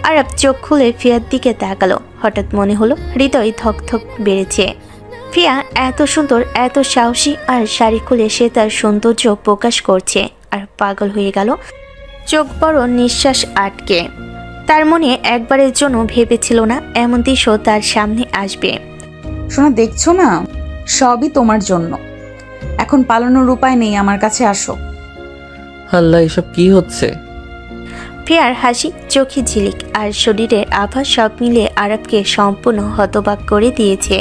আরব চোখ খুলে ফিয়ার দিকে তাকালো। হঠাৎ মনে হলো হৃদয় ধকধক বেড়েছে। ফিয়া এত সুন্দর, এত সাহসী, আর শাড়ি খুলে সে তার সৌন্দর্য প্রকাশ করছে। আর পাগল হয়ে গেল। চোখ বড়, নিঃশ্বাস আটকে। তার মনে একবারের জন্য ভেবেছিল না এমন দৃশ্য তার সামনে আসবে। সোনা, দেখছো না, সবই তোমার জন্য। এখন পালানোর উপায় নেই, আমার কাছে আসো। আল্লাহ, এসব কি হচ্ছে? ফিয়ার হাসি, চোখে ঝিলিক আর শরীরের আভা সব মিলে আরবকে সম্পূর্ণ হতবাক করে দিয়েছে।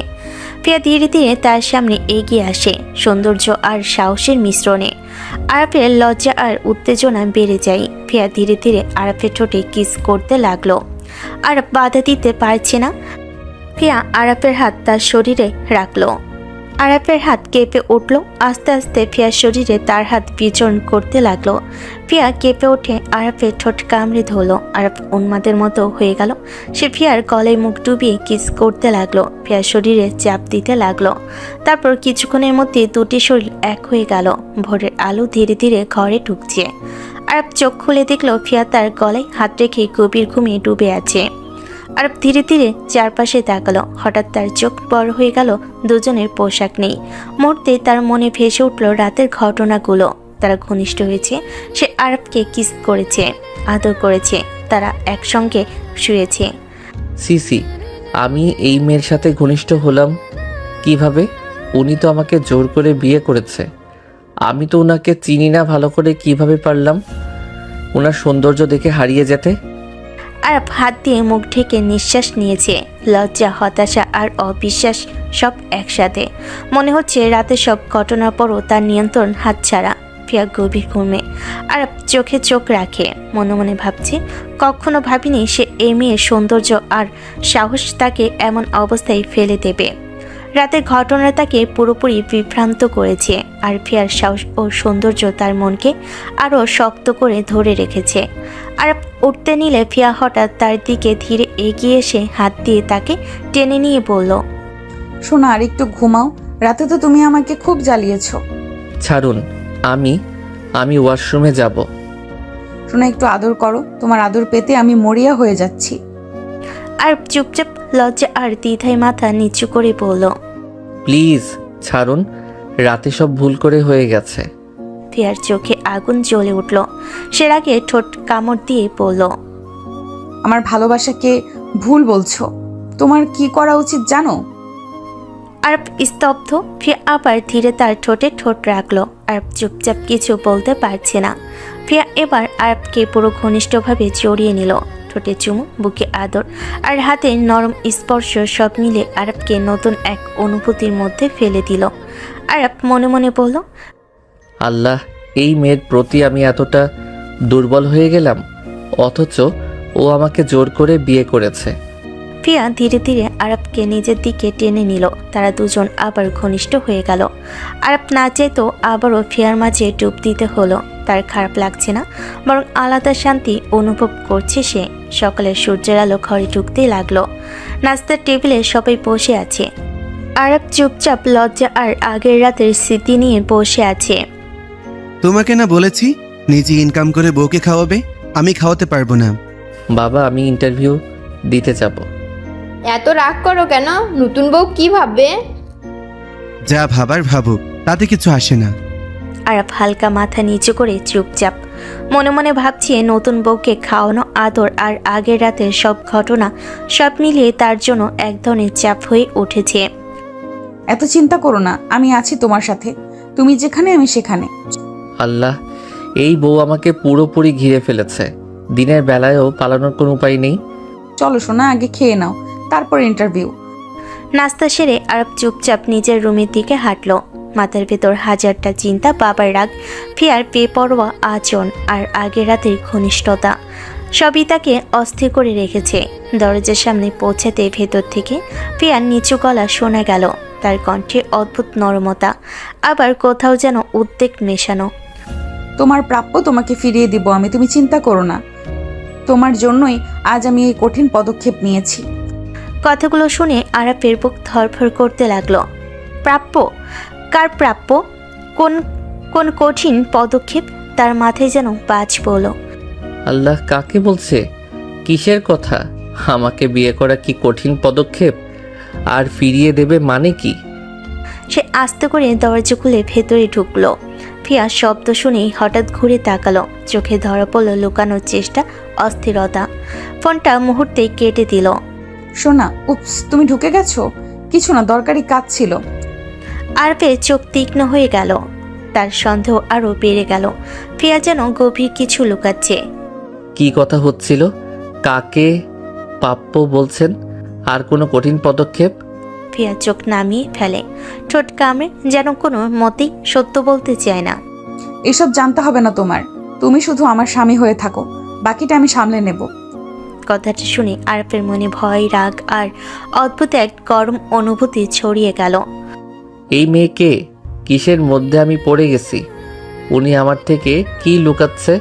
ফিয়া ধীরে ধীরে তার সামনে এগিয়ে আসে, সৌন্দর্য আর সাহসের মিশ্রণে। আরবের লজ্জা আর উত্তেজনা বেড়ে যায়। ফিয়া ধীরে ধীরে আরবের ঠোঁটে কিস করতে লাগলো। আরব বাধা দিতে পারছে না। ফিয়া আরবের হাত তার শরীরে রাখলো। আরবের হাত কেঁপে উঠল। আস্তে আস্তে ফিয়ার শরীরে তার হাত বিচরণ করতে লাগলো। ফিয়া কেঁপে উঠে আরবের ঠোঁট কামড়ে ধরলো। আরব উন্মাদের মতো হয়ে গেল। সে ফিয়ার গলায় মুখ ডুবিয়ে কিস করতে লাগলো। ফিয়ার শরীরে চাপ দিতে লাগলো। তারপর কিছুক্ষণের মধ্যে দুটি শরীর এক হয়ে গেল। ভোরের আলো ধীরে ধীরে ঘরে ঢুকছে। আরব চোখ খুলে দেখলো ফিয়া তার গলায় হাত রেখে গভীর ঘুমিয়ে ডুবে আছে। আরব ধীরে ধীরে চারপাশে তাকালো। হঠাৎ তার চোখ বড় হয়ে গেল। দুজনের পোশাক নেই। মুহূর্তে তার মনে ভেসে উঠল রাতের ঘটনাগুলো। তারা ঘনিষ্ঠ হয়েছে, সে আরবকে কিস করেছে, আদর করেছে, তারা একসঙ্গে শুয়েছে। সিসি, আমি এই মেয়ের সাথে ঘনিষ্ঠ হলাম কিভাবে? উনি তো আমাকে জোর করে বিয়ে করেছে। আমি তো ওনাকে চিনি না ভালো করে, কিভাবে পারলাম ওনার সৌন্দর্য দেখে হারিয়ে যেতে? আরব হাত দিয়ে মুখ ঢেকে নিঃশ্বাস নিয়েছে। লজ্জা, হতাশা আর অবিশ্বাস সব একসাথে। মনে হচ্ছে রাতে সব ঘটনার পরও তার নিয়ন্ত্রণ হাতছাড়া। ফিয়া গভীর ঘুমে। আরব চোখে চোখ রাখে, মনে মনে ভাবছে, কখনো ভাবিনি সে এই মেয়ের সৌন্দর্য আর সাহস তাকে এমন অবস্থায় ফেলে দেবে। রাতের ঘটনা তাকে পুরোপুরি বিভ্রান্ত করেছে। আর ফিয়ার সাহস ও সৌন্দর্য তার মনকে আরও শক্ত করে ধরে রেখেছে। আর উঠতে নিলে ফিয়া হঠাৎ তার দিকে ধীরে এগিয়ে এসে হাত দিয়ে তাকে টেনে নিয়ে বলল, সোনা, আর একটু ঘুমাও, রাতে তো তুমি আমাকে খুব জ্বালিয়েছো। ছাড়ুন, আমি ওয়াশরুমে যাব। সোনা, একটু আদর করো, তোমার আদর পেতে আমি মরিয়া হয়ে যাচ্ছি। আর চুপচাপ, লজ্জা আর দ্বিধায় মাথা নিচু করে বলল, প্লিজ ছাড়ুন, রাতে সব ভুল করে হয়ে গেছে। ফিয়ার চোখে আগুন জ্বলে উঠল। সে রাগে ঠোঁট কামড় দিয়ে বলল, আমার ভালোবাসাকে ভুল বলছো? তোমার কি করা উচিত জানো? আর স্তব্ধ। ফিয়া আবার ধীরে তার ঠোঁটে ঠোঁট রাখলো। আর চুপচাপ, কিছু বলতে পারছে না। ফিয়া এবার আরবকে পুরো ঘনিষ্ঠভাবে জড়িয়ে নিল। ঠোঁটে চুমু, বুকে আদর আর হাতের নরম স্পর্শ সব মিলে আরবকে নতুন এক অনুভূতির মধ্যে ফেলে দিল। আরব মনে মনে বলল, আল্লাহ, এই মেয়ের প্রতি আমি এতটা দুর্বল হয়ে গেলাম, অথচ ও আমাকে জোর করে বিয়ে করেছে। ফিয়া ধীরে ধীরে আরবকে নিজের দিকে টেনে নিল। তারা দুজন আবার ঘনিষ্ঠ হয়ে গেল। আরব না চাইতো আবারও ফিয়ার মাঝে ডুব দিতে হলো। তার খারাপ লাগছে না, বরং আলাদা শান্তি অনুভব করছে সে। সকালে সূর্যের আলো ঘরে ঢুকতেই লাগলো। নাস্তার টেবিলে সবাই বসে আছে। আরব চুপচাপ লজ্জা আর আগের রাতের স্মৃতি নিয়ে বসে আছে। তোমাকে না বলেছি নিজে ইনকাম করে বউকে খাওয়াবে, আমি খাওয়াতে পারবো না। বাবা আমি ইন্টারভিউ দিতে যাব। এত রাগ করো কেন? নতুন বউ কি ভাববে? যা ভাবার ভাবুক, তাতে কিছু আসে না। আরব হালকা মাথা নিচু করে চুপচাপ মনে মনে ভাবছে নতুন বউকে খাওয়ানো, আদর আর আগের রাতের সব ঘটনা সব মিলিয়ে তার জন্য এক ধরনের চাপ হয়ে উঠেছে। এত চিন্তা করো না, আমি আছি তোমার সাথে। তুমি যেখানে আমি সেখানে। আল্লাহ, এই বউ আমাকে পুরোপুরি ঘিরে ফেলেছে। দিনের বেলায়ও পালানোর কোনো উপায় নেই। চলো সোনা, আগে খেয়ে নাও, তারপর ইন্টারভিউ। নাস্তা সেরে আরব চুপচাপ নিজের রুমের দিকে হাঁটলো। মাথার ভেতর হাজারটা চিন্তা, বাবার রাগ, ফিয়ার বেপরোয়া আচরণ আর আগের রাতের ঘনিষ্ঠতা সবই তাকে অস্থির করে রেখেছে। দরজার সামনে পৌঁছাতে ভেতর থেকে ফিয়ার নিচু গলা শোনা গেল, তার কণ্ঠে অদ্ভুত নরমতা, আবার কোথাও যেন উদ্বেগ মেশানো। তোমার প্রাপ্য তোমাকে ফিরিয়ে দিব আমি, তুমি চিন্তা করো না। তোমার জন্যই আজ আমি এই কঠিন পদক্ষেপ নিয়েছি। কথাগুলো শুনে আরাফের বুক ধরফর করতে লাগলো। প্রাপ্য? কার প্রাপ্য? কোন কোন কঠিন পদক্ষেপ? তার মাথায় যেন বাজ পড়ল। আল্লাহ কাকে বলছে? কিসের কথা? আমাকে বিয়ে করা কি কঠিন পদক্ষেপ? আর ফিরিয়ে দেবে মানে কি? সে আস্তে করে দরজা খুলে ভেতরে ঢুকলো। ফিয়া শব্দ শুনেই হঠাৎ ঘুরে তাকালো, চোখে ধরা পড়ল লুকানোর চেষ্টা, অস্থিরতা। ফোনটা মুহূর্তেই কেটে দিল। সোনা, উপস, তুমি ঢুকে গেছো? কিছু না, দরকারি কাজ ছিল। আরফের চোখ তীক্ষ্ণ হয়ে গেল, তার সন্দেহ আরও বেড়ে গেল। ফিয়া যেন গভীর কিছু লুকাচ্ছে। কি কথা হচ্ছিল? কাকে প্রাপ্য বলছেন? আর কোনো কঠিন পদক্ষেপ? ফিয়া চোখ নামিয়ে ফেলে, ঠোঁট কামড়ে যেন কোনো মতেই সত্য বলতে চায় না। এসব জানতে হবে না তোমার, তুমি শুধু আমার স্বামী হয়ে থাকো, বাকিটা আমি সামলে নেব। কথাটা শুনে আরফের মনে ভয়, রাগ আর অদ্ভুত এক গরম অনুভূতি ছড়িয়ে গেল। এই মেয়েকে কিসের মধ্যে আমি পড়ে গেছি? উনি আমার থেকে কি লুকাচ্ছে?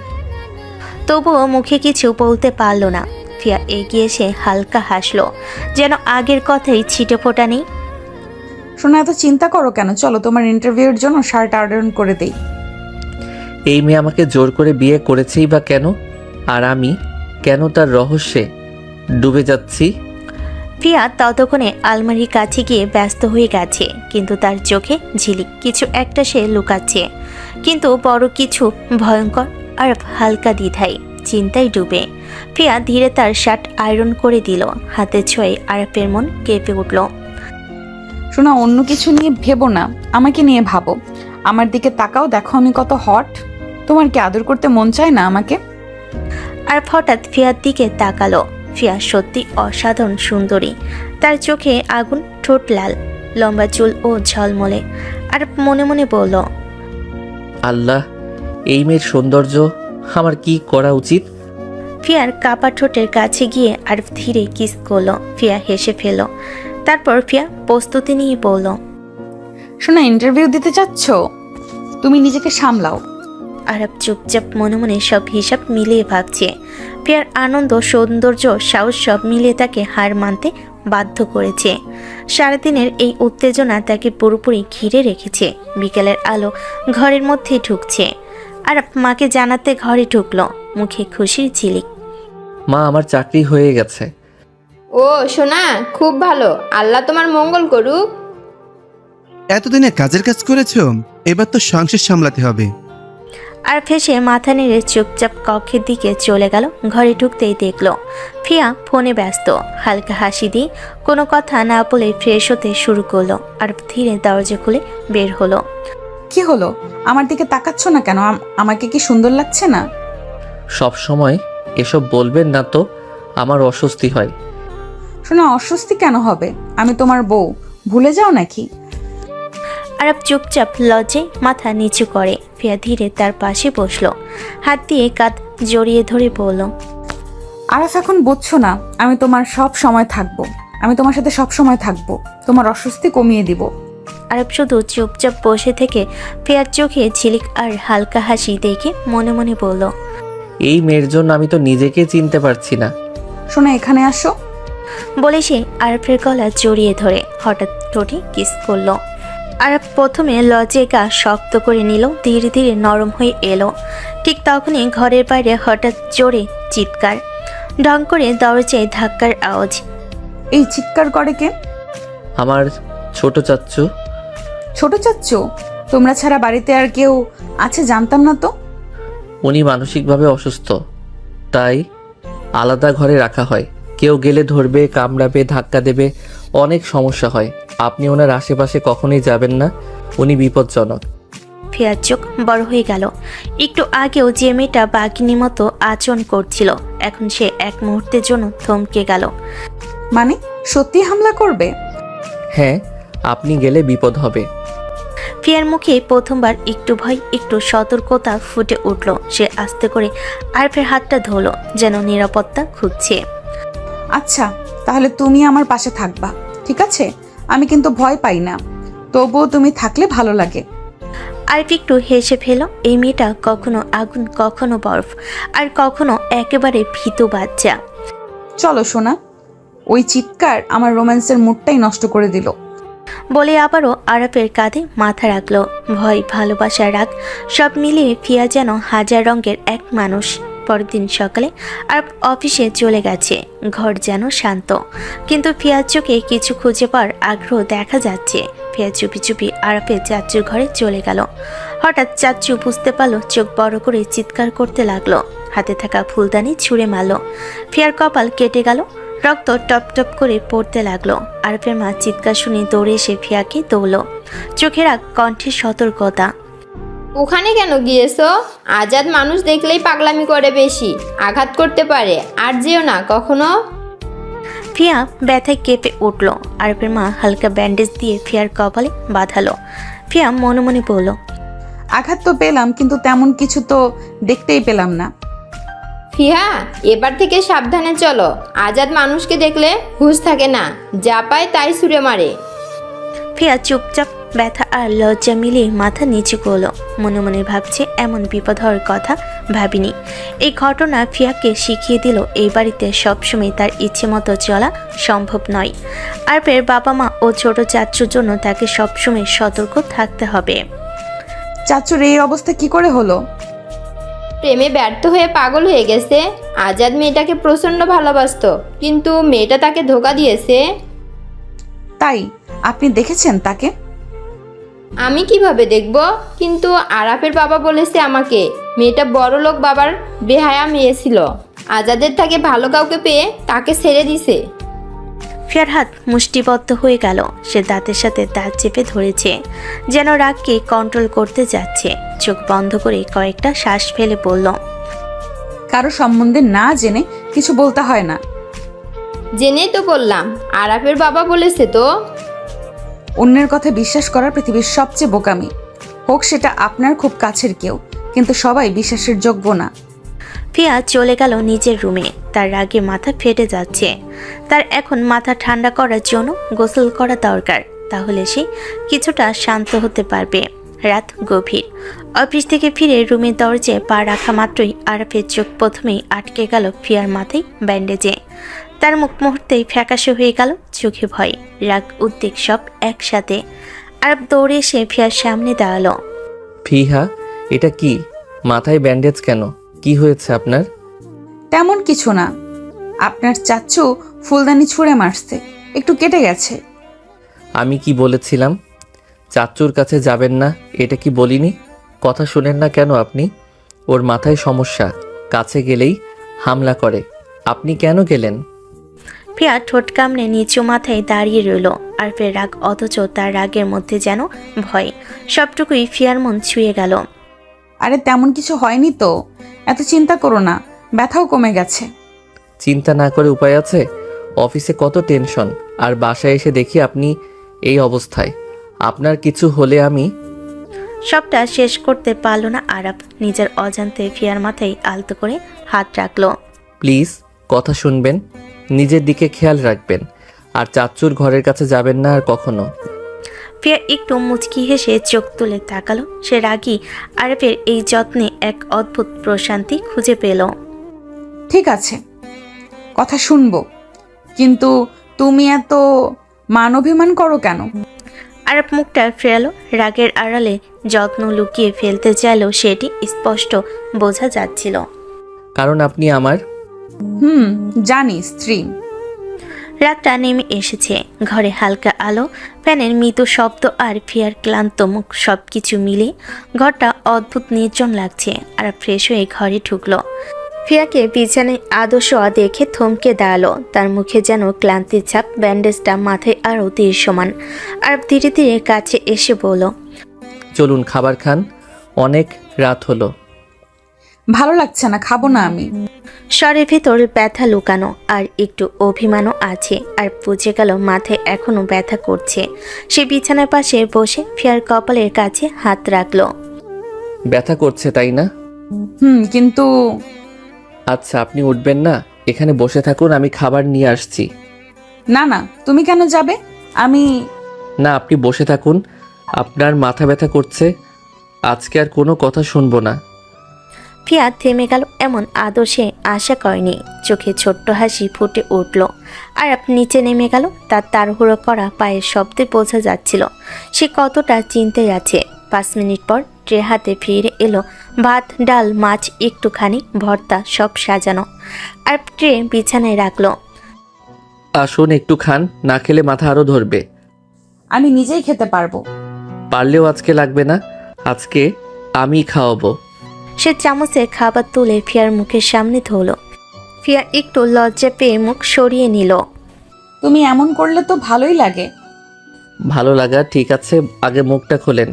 তবুও মুখে কিছু বলতে পারল না। ফিয়া এগিয়ে এসে হালকা হাসলো, যেন আগের কথাই ছিটে ফোটা নেই। সোনা, এত চিন্তা করো কেন? চলো তোমার ইন্টারভিউর জন্য শার্ট অর্ডার করে দেই। এই মেয়ে আমাকে জোর করে বিয়ে করেছেই বা কেন? আর আমি কেন তার রহস্যে ডুবে যাচ্ছি? ফিয়া ততক্ষণে আলমারির কাছে গিয়ে ব্যস্ত হয়ে গেছে, কিন্তু তার চোখে ঝিলিক কিছু একটা সে লুকাচ্ছে, কিন্তু বড় কিছু ভয়ঙ্কর। আর হালকা দ্বিধায় চিন্তায় ডুবে ফিয়া ধীরে তার শার্ট আয়রন করে দিল। হাতে ছোঁয়ে আরফের মন কেঁপে উঠল। শোনা, অন্য কিছু নিয়ে ভেবো না, আমাকে নিয়ে ভাবো। আমার দিকে তাকাও, দেখো আমি কত হট। তোমার কি আদর করতে মন চায় না আমাকে? আর হঠাৎ ফিয়ার দিকে তাকালো। ফিয়া সত্যি অসাধারণ সুন্দরী, তার চোখে আগুন, ঠোঁট লাল, লম্বা চুল ও ঝলমলে। আর মনে মনে বলল, আল্লাহ, এই মেয়ের সৌন্দর্য আমার কি করা উচিত? ফিয়ার কাপা ঠোঁটের কাছে গিয়ে আর ধীরে কিস করলো। ফিয়া হেসে ফেল, তারপর ফিয়া প্রস্তুতি নিয়ে বলল, শোনা, ইন্টারভিউ দিতে চাচ্ছ? তুমি নিজেকে সামলাও। আরব চুপচাপ মনে মনে সব হিসাব মিলিয়ে ভাবছে। ফিয়ার আনন্দ, সৌন্দর্য, সাহস সব মিলিয়ে তাকে হার মানতে বাধ্য করেছে। সারাদিনের এই উত্তেজনা তাকে পুরোপুরি ঘিরে রেখেছে। বিকেলের আলো ঘরের মধ্যে ঢুকছে। আরব মাকে জানাতে ঘরে ঢুকলো, মুখে খুশির ঝিলিক। মা, আমার চাকরি হয়ে গেছে। ও সোনা, খুব ভালো, আল্লাহ তোমার মঙ্গল করুক। এতদিনে কাজের কাজ করেছো, এবার তো সংসার সামলাতে হবে। আর ফেসে মাথা নেড়ে চুপচাপ কক্ষের দিকে চলে গেল। ঘরে ঢুকতেই দেখল ফিয়া ফোনে ব্যস্ত। হালকা হাসি দিয়ে কোনো কথা না বলে ফ্রেশ হতে শুরু করলো। আর ধীরে দরজা খুলে বের হলো। কি হলো? আমার দিকে তাকাচ্ছ না কেন? আমাকে কি সুন্দর লাগছে না? সব সময় এসব বলবেন না তো, আমার অস্বস্তি হয়। শোনা, অস্বস্তি কেন হবে? আমি তোমার বউ, ভুলে যাও নাকি? আরব চুপচাপ লজ্জায় মাথা নিচু করে। ফিয়া ধীরে তার পাশে বসলো, হাত দিয়ে কাঁধ জড়িয়ে ধরে বলল, আরাফ, এখন বুঝছো না, আমি তোমার সব সময় থাকবো। আমি তোমার সাথে সব সময় থাকবো, তোমার অস্বস্তি কমিয়ে দিব। আরব শুধু চুপচাপ বসে থেকে ফিয়ার চোখে ঝিলিক আর হালকা হাসি দেখে মনে মনে বলল, এই মেয়ের জন্য আমি তো নিজেকে চিনতে পারছি না। শোনা, এখানে আসো। বলে সে আরফের গলা জড়িয়ে ধরে হঠাৎ ঠোঁটে কিস করলো। আরাফ প্রথমে লজ্জায় গা শক্ত করে নিল, ধীরে ধীরে নরম হয়ে এলো। ঠিক তখনই ঘরের বাইরে হঠাৎ জোরে চিৎকার, ঢং করে দরজায় ধাক্কার আওয়াজ। এই চিৎকার করে কে? আমার ছোট চাচ্চু। ছোট চাচ্চু? তোমরা ছাড়া বাড়িতে আর কেউ আছে জানতাম না তো। উনি মানসিকভাবে অসুস্থ, তাই আলাদা ঘরে রাখা হয়। কেউ গেলে ধরবে, কামড়াবে, ধাক্কা দেবে, অনেক সমস্যা হয়। আপনি ওনার আশেপাশে কখনোই যাবেন না, উনি বিপজ্জনক। ফিয়ার চোখ বড় হয়ে গেল। একটু আগেও যে মেয়েটা বাঘিনীর মতো আচরণ করছিল, এখন সে এক মুহূর্তের জন্য থমকে গেল। মানে সত্যি হামলা করবে? হ্যাঁ, আপনি গেলে বিপদ হবে। ফিয়ার মুখে প্রথমবার একটু ভয়, একটু সতর্কতা ফুটে উঠল। সে আস্তে করে আরফের হাতটা ধরল, যেন নিরাপত্তা খুঁজছে। আচ্ছা, তাহলে তুমি আমার পাশে থাকবা, ঠিক আছে? আমি কিন্তু ভয় পাই না, তবুও তুমি থাকলে ভালো লাগে। আরফ একটু হেসে ফেল। এই মেয়েটা কখনো আগুন, কখনো বরফ, আর কখনো একেবারে ভীতু বাচ্চা। চলো সোনা। ওই চিৎকার আমার রোম্যান্সের মুডটাই নষ্ট করে দিল। বলে আবারও আরাফের কাঁধে মাথা রাখলো। ভয়, ভালোবাসা, রাগ সব মিলিয়ে ফিয়া যেন হাজার রঙের এক মানুষ। পরের দিন সকালে আরাফ অফিসে চলে গেছে। ঘর যেন শান্ত, কিন্তু ফিয়ার চোখে কিছু খুঁজে পাওয়ার আগ্রহ দেখা যাচ্ছে। ফিয়া চুপি চুপি আরাফের চাচ্চুর ঘরে চলে গেল। হঠাৎ চাচ্চু বুঝতে পারলো, চোখ বড় করে চিৎকার করতে লাগলো। হাতে থাকা ফুলদানি ছুঁড়ে মারল। ফিয়ার কপাল কেটে গেল, রক্ত টপ টপ করে পড়তে লাগলো। আরফের মা চিৎকার শুনে দৌড়ে এসে ফিয়াকে দৌড়ল, চোখের কণ্ঠে সতর্কতা। ওখানে কেন গিয়েছো? আজাদ মানুষ দেখলেই পাগলামি করে, বেশি আঘাত করতে পারে, আর যেও না কখনো। ফিয়া ব্যথায় কেঁপে উঠল। আরফের মা হালকা ব্যান্ডেজ দিয়ে ফিয়ার কপালে বাঁধালো। ফিয়া মনে মনে বলল, আঘাত তো পেলাম, কিন্তু তেমন কিছু তো দেখতেই পেলাম না। ফিহা, এবার থেকে সাবধানে চলো। আজাদ মানুষকে দেখলে হুঁশ থাকে না, যা পায় তাই ছুঁড়ে মারে। ফিয়া চুপচাপ ব্যথা আর লজ্জা মিলিয়ে মাথা নিচু করলো। মনে মনে ভাবছে, এমন বিপদ হওয়ার কথা ভাবিনি। এই ঘটনা ফিয়াকে শিখিয়ে দিল, এই বাড়িতে সবসময় তার ইচ্ছে মতো চলা সম্ভব নয়। আরফের বাবা মা ও ছোট চাচ্চুর জন্য তাকে সবসময় সতর্ক থাকতে হবে। চাচুর এই অবস্থা কি করে হলো? প্রেমে ব্যর্থ হয়ে পাগল হয়ে গেছে। আজাদ মেয়েটাকে প্রচণ্ড ভালোবাসতো, কিন্তু মেয়েটা তাকে ধোকা দিয়েছে। তাই আপনি দেখেছেন তাকে? আমি কিভাবে দেখব? কিন্তু আরাফের বাবা বলেছে আমাকে, মেয়েটা বড় লোক বাবার বেহায়া মেয়ে ছিল। আজাদের থেকে ভালো কাউকে পেয়ে তাকে ছেড়ে দিছে। ফিয়ার হাত মুষ্টিবদ্ধ হয়ে গেল। সে দাঁতের সাথে দাঁত চেপে ধরেছে, যেন রাগকে কন্ট্রোল করতে যাচ্ছে। চোখ বন্ধ করে কয়েকটা শ্বাস ফেলে বলল, কারো সম্বন্ধে না জেনে কিছু বলতে হয় না। জেনেই তো বললাম, আরাফের বাবা বলেছে তো। অন্যের কথা বিশ্বাস করার পৃথিবীর সবচেয়ে বোকামি, হোক সেটা আপনার খুব কাছের কেউ, কিন্তু সবাই বিশ্বাসের যোগ্য না। ফিয়া চলে গেল নিজের রুমে। তার রাগে মাথা ফেটে যাচ্ছে। তার এখন মাথা ঠান্ডা করার জন্য গোসল করা দরকার, তাহলে সে কিছুটা শান্ত হতে পারবে। রাত গভীর। অফিস থেকে ফিরে রুমের দরজায় পা রাখা মাত্রই আরাফের চোখ প্রথমেই আটকে গেল ফিয়ার মাথায় ব্যান্ডেজে। তার মুখ মুহূর্তেই ফ্যাকাশে হয়ে গেল, চোখে ভয়, রাগ, উদ্বেগ সব একসাথে। আরাফ দৌড়ে এসে ফিয়ার সামনে দাঁড়ালো। ফিহা, এটা কি? মাথায় ব্যান্ডেজ কেন? কি হয়েছে আপনার? তেমন কিছু না, আপনার চাচু ফুলদানি ছুঁড়ে মারছে, একটু কেটে গেছে। আমি কি বলেছিলাম চাচ্চুর কাছে যাবেন না? এটা কি বলিনি? কথা শুনেন না কেন আপনি? ওর মাথায় সমস্যা, কাছে গেলেই হামলা করে। আপনি কেন গেলেন? ফিয়া ঠোঁট কামড়ে নিচু মাথায় দাঁড়িয়ে রইল। আর ফের রাগ, অথচ তার রাগের মধ্যে যেন ভয়। সবটুকুই ফিয়ার মন ছুঁয়ে গেল। আরে তেমন কিছু হয়নি তো, এত চিন্তা করো না, ব্যথাও কমে গেছে। চিন্তা না করে উপায় আছে? অফিসে কত টেনশন, আর বাসায় এসে দেখি আপনি এই অবস্থায়। আপনার কিছু হলে আমি... সবটা শেষ করতে পারল না আরাফ। নিজের অজান্তে ফিয়ার মাথায় আলতো করে হাত রাখলো। প্লিজ কথা শুনবেন, নিজের দিকে খেয়াল রাখবেন, আর চাচ্চুর ঘরের কাছে যাবেন না আর কখনো। ফিয়া একটু মুচকি হেসে চোখ তুলে তাকালো। সে রাগী আরাফের এই যত্নে এক অদ্ভুত প্রশান্তি খুঁজে পেল। ঠিক আছে, কথা শুনবো, কিন্তু তুমি এত মান অভিমান করো কেন? আরব মুখটা ফেরালো, রাগের আড়ালে যত্ন লুকিয়ে ফেলতে চাইলেও সেটি স্পষ্ট বোঝা যাচ্ছিল। কারণ আপনি আমার। জানি স্ত্রী। রাতটা নেমে এসেছে, ঘরে হালকা আলো, ফ্যানের মৃদু শব্দ আর ফিয়ার ক্লান্ত মুখ সবকিছু মিলে ঘরটা অদ্ভুত নির্জন লাগছে। আর ফ্রেশ হয়ে ঘরে ঢুকলো। ফিয়াকে বিছানায় আদর্শ দেখে থমকে দাঁড়ালো, তার মুখে যেন ক্লান্তির ছাপ, ব্যান্ডেজটা মাথায় আরও তীর সমান। আর ধীরে ধীরে কাছে এসে বলল, চলুন খাবার খান, অনেক রাত হলো। ভালো লাগছে না, খাবো না আমি। স্বরের ভেতর ব্যথা লুকানো আর একটু অভিমানও আছে। আর বুঝে গেল মাথায় এখনো ব্যথা করছে। সে বিছানার পাশে বসে ফিয়ার কপালের কাছে হাত রাখলো। ব্যথা করছে তাই না? কিন্তু আচ্ছা, আপনি উঠবেন না, এখানে বসে থাকুন, আমি খাবার নিয়ে আসছি। না না, তুমি কেন যাবে? আমি না, আপনি বসে থাকুন, আপনার মাথা ব্যথা করছে, আজকে আর কোনো কথা শুনবো না। ফিয়া থেমে গেল, এমন আদর্শে আশা করেনি। চোখে ছোট্ট হাসি ফুটে উঠল। আর নিচে নেমে গেল, তার তাড়াহুড়ো করা পায়ের শব্দে বোঝা যাচ্ছিল সে কতটা চিন্তায় আছে। 5 মিনিট পর ট্রে হাতে ফিরে এলো, ভাত, ডাল, মাছ, একটুখানি ভর্তা, সব সাজানো। আর ট্রে বিছানায় রাখলো। আসুন একটু খান, না খেলে মাথা আরও ধরবে। আমি নিজেই খেতে পারবো। পারলেও আজকে লাগবে না, আজকে আমি খাওয়াবো। সে চামচে খাবার তুলে ফিয়ার মুখের সামনে ধরল। ফিয়া একটু লজ্জা পেয়ে মুখ সরিয়ে নিল। তুমি এমন করলে তো ভালোই লাগে। ভালো লাগা ঠিক আছে, আগে মুখটা খোলেন।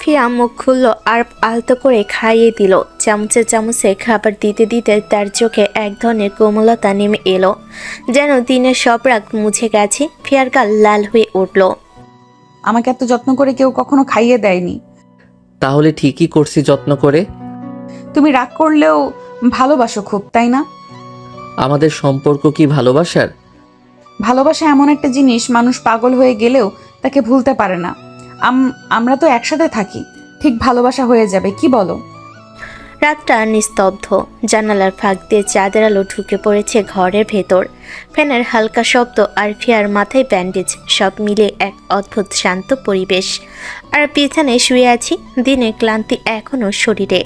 ফিয়া মুখ খুলল আর আলতো করে খাইয়ে দিল। চামচে চামচে খাবার দিতে দিতে তার চোখে এক ধরনের কোমলতা নেমে এলো, যেন দিনের সব রাগ মুছে গেছে। ফিয়ার গাল লাল হয়ে উঠল। আমাকে এত যত্ন করে কেউ কখনো খাইয়ে দেয়নি। তাহলে ঠিকই করছি যত্ন করে। তুমি রাগ করলেও ভালোবাসো খুব, তাই না? আমাদের সম্পর্ক কি ভালোবাসার? ভালোবাসা এমন একটা জিনিস, মানুষ পাগল হয়ে গেলেও তাকে ভুলতে পারে না। আমরা তো একসাথে থাকি, ঠিক ভালোবাসা হয়ে যাবে, কি বলো? রাতটা নিস্তব্ধ। জানালার ফাঁক দিয়ে চাঁদের আলো ঢুকে পড়েছে ঘরের ভেতর। ফ্যানের হালকা শব্দ আর ফিয়ার মাথায় ব্যান্ডেজ, সব মিলে এক অদ্ভুত শান্ত পরিবেশ। আর বিছানায় শুয়ে আছি, দিনের ক্লান্তি এখনও শরীরে।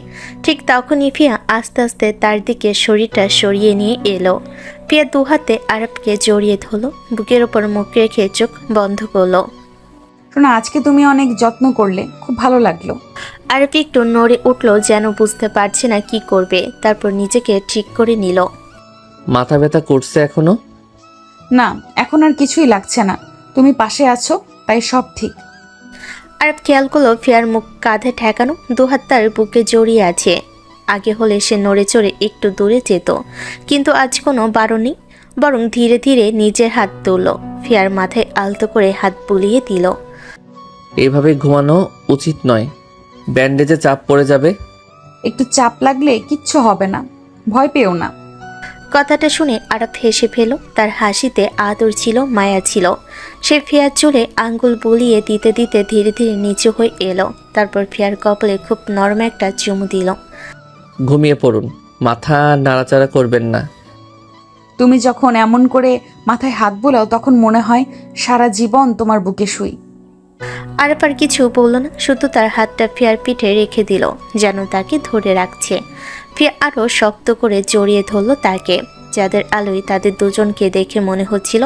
ঠিক তখনই ফিয়া আস্তে আস্তে তার দিকে শরীরটা সরিয়ে নিয়ে এলো। ফিয়া দুহাতে আরবকে জড়িয়ে ধরল, বুকের ওপর মুখ রেখে চোখ বন্ধ করলো। শোনা, আজকে তুমি অনেক যত্ন করলে, খুব ভালো লাগলো। আরবি একটু নড়ে উঠল, যেন বুঝতে পারছে না কি করবে। তারপর নিজেকে ঠিক করে নিল। মাথা ব্যথা করছে এখনো? না, এখন আর কিছুই লাগছে না, তুমি পাশে আছো, তাই সব ঠিক। আরব খেয়াল করলো ফিয়ার মুখ কাঁধে ঠেকানো, দুহাত তার বুকে জড়িয়ে আছে। আগে হলে সে নড়ে চড়ে একটু দূরে যেত, কিন্তু আজ কোনো বারণ নেই, বরং ধীরে ধীরে নিজের হাত তুলল। ফিয়ার মাথায় আলতো করে হাত বুলিয়ে দিল। এভাবে ঘুমানো উচিত নয়, ব্যান্ডেজে চাপ পড়ে যাবে। একটু চাপ লাগলে কিচ্ছু হবে না, ভয় পেও না। কথাটা শুনে আরব হেসে ফেল। তার হাসিতে আদর ছিল, মায়া ছিল। সে ফিয়ার চুলে আঙ্গুল বুলিয়ে দিতে দিতে ধীরে ধীরে নিচু হয়ে এলো। তারপর ফিয়ার কপালে খুব নরম একটা চুমু দিল। ঘুমিয়ে পড়ুন, মাথা নাড়াচাড়া করবেন না। তুমি যখন এমন করে মাথায় হাত বোলাও, তখন মনে হয় সারা জীবন তোমার বুকে শুই। আরব আর কিছু বলল না, শুধু তার হাতটা ফিয়ার পিঠে রেখে দিল, যেন তাকে ধরে রাখছে। ফিয়া আরও শক্ত করে জড়িয়ে ধরল তাকে। যাদের আলোয় তাদের দুজনকে দেখে মনে হচ্ছিল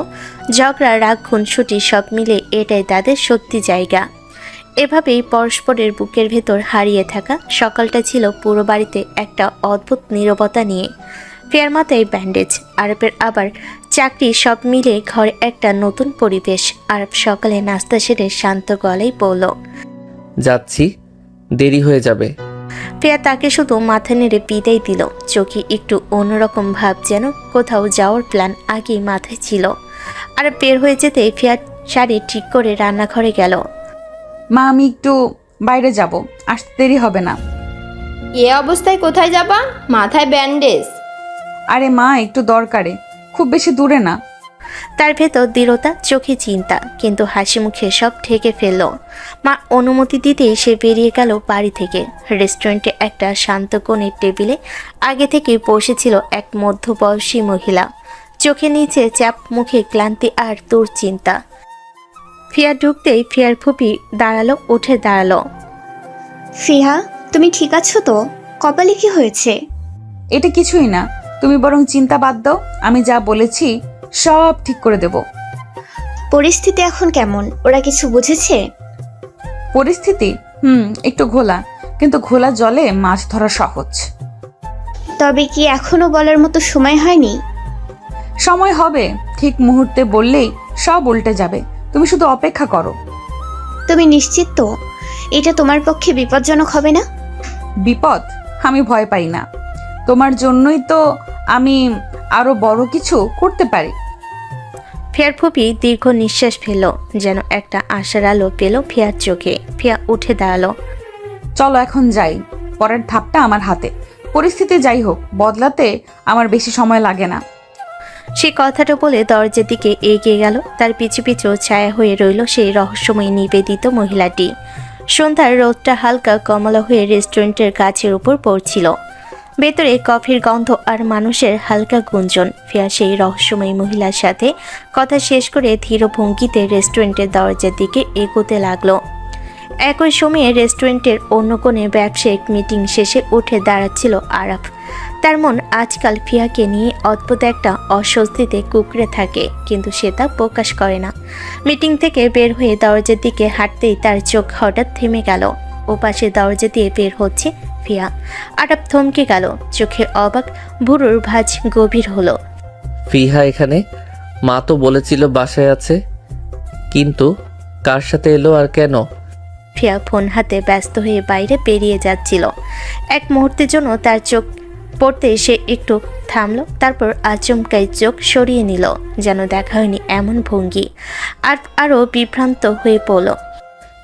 ঝগড়া, রাগ, খুনসুটি সব মিলে এটাই তাদের সত্যি জায়গা। এভাবেই পরস্পরের বুকের ভেতর হারিয়ে থাকা সকালটা ছিল পুরো বাড়িতে একটা অদ্ভুত নীরবতা নিয়ে। ফিয়ার মাথায় ব্যান্ডেজ, আরবের আবার চাকরি, সব মিলে ঘরে একটা নতুন পরিবেশ। আরব সকালে নাস্তা সেরে শান্ত গলায় বলল, যাচ্ছি, দেরি হয়ে যাবে। ফিয়া তাকে শুধু মাথা নেড়ে বিদায় দিল। চোখে একটু অন্যরকম ভাব, যেন কোথাও যাওয়ার প্ল্যান আগেই মাথায় ছিল। আর বের হয়ে যেতে ফিয়া শাড়ি ঠিক করে রান্নাঘরে গেল। মা, আমি একটু বাইরে যাব, আসতে দেরি হবে না। এ অবস্থায় কোথায় যাবা? মাথায় ব্যান্ডেজ। আরে মা, একটু দরকারে, খুব বেশি দূরে না। তার ভেতর দৃঢ়তা, চোখে চিন্তা, কিন্তু হাসি মুখে সব ঢেকে ফেলল। মা অনুমতি দিতেই সে বেরিয়ে গেল বাড়ি থেকে। রেস্টুরেন্টে একটা শান্ত কোণের টেবিলে আগে থেকে বসেছিল এক মধ্যবয়সী মহিলা। চোখে নিচে চাপ, মুখে ক্লান্তি আর দুশ্চিন্তা। ফিয়া ঢুকতেই ফিয়ার ফুপি দাঁড়ালো, উঠে দাঁড়ালো। ফিহা, তুমি ঠিক আছো তো? কপালে কি হয়েছে? এটা কিছুই না, তুমি বরং চিন্তা বাদ দাও, আমি যা বলেছি সব ঠিক করে দেব। পরিস্থিতি এখন কেমন? ওরা কিছু বুঝেছে? পরিস্থিতি একটু ঘোলা, কিন্তু ঘোলা জলে মাছ ধরা সহজ। তবে কি এখনো বলার মতো সময় হয়নি? সময় হবে, ঠিক মুহূর্তে বললেই সব উল্টে যাবে। তুমি শুধু অপেক্ষা করো। তুমি নিশ্চিত তো এটা তোমার পক্ষে বিপজ্জনক হবে না? বিপদ? আমি ভয় পাই না। তোমার জন্যই তো আমি আরো বড় কিছু করতে পারি। ফিয়ার ফুপি দীর্ঘ নিঃশ্বাস ফেলল, যেন একটা আশার আলো পেল ফিয়ার চোখে। ফিয়া উঠে দাঁড়ালো। চলো এখন যাই, পরের ধাপটা আমার হাতে। পরিস্থিতি যাই হোক, বদলাতে আমার বেশি সময় লাগে না। সে কথাটা বলে দরজার দিকে এগিয়ে গেল। তার পিছু পিছু ছায়া হয়ে রইল সেই রহস্যময় নিবেদিত মহিলাটি। সন্ধ্যার রোদটা হালকা কমলা হয়ে রেস্টুরেন্টের গাছের উপর পড়ছিল। ভেতরে কফির গন্ধ আর মানুষের হালকা গুঞ্জন। ফিয়া সেই রহস্যময় মহিলার সাথে কথা শেষ করে ধীর ভঙ্গিতে রেস্টুরেন্টের দরজার দিকে এগোতে লাগলো। একই সময়ে রেস্টুরেন্টের অন্য কোণে ব্যবসায়িক মিটিং শেষে উঠে দাঁড়াচ্ছিল আরাফ। তার মন আজকাল ফিয়াকে নিয়ে অদ্ভুত একটা অস্বস্তিতে কুঁকড়ে থাকে, কিন্তু সে তা প্রকাশ করে না। মিটিং থেকে বের হয়ে দরজার দিকে হাঁটতেই তার চোখ হঠাৎ থেমে গেল। ওপাশে দরজা দিয়ে বের হচ্ছে ফিয়া। আরাফ থমকে গেল, চোখে অবাক, ভুরুর ভাঁজ গভীর হলো। ফিহা এখানে? মা তো বলেছিল বাসায় আছে, কিন্তু কার সাথে এলো আর কেন? ফিয়া ফোন হাতে ব্যস্ত হয়ে বাইরে বেরিয়ে যাচ্ছিল। এক মুহূর্তের জন্য তার চোখ পড়তে সে একটু থামলো, তারপর আচমকাই চোখ সরিয়ে নিল, যেন দেখা হয়নি এমন ভঙ্গি। আর আরও বিভ্রান্ত হয়ে পড়ল।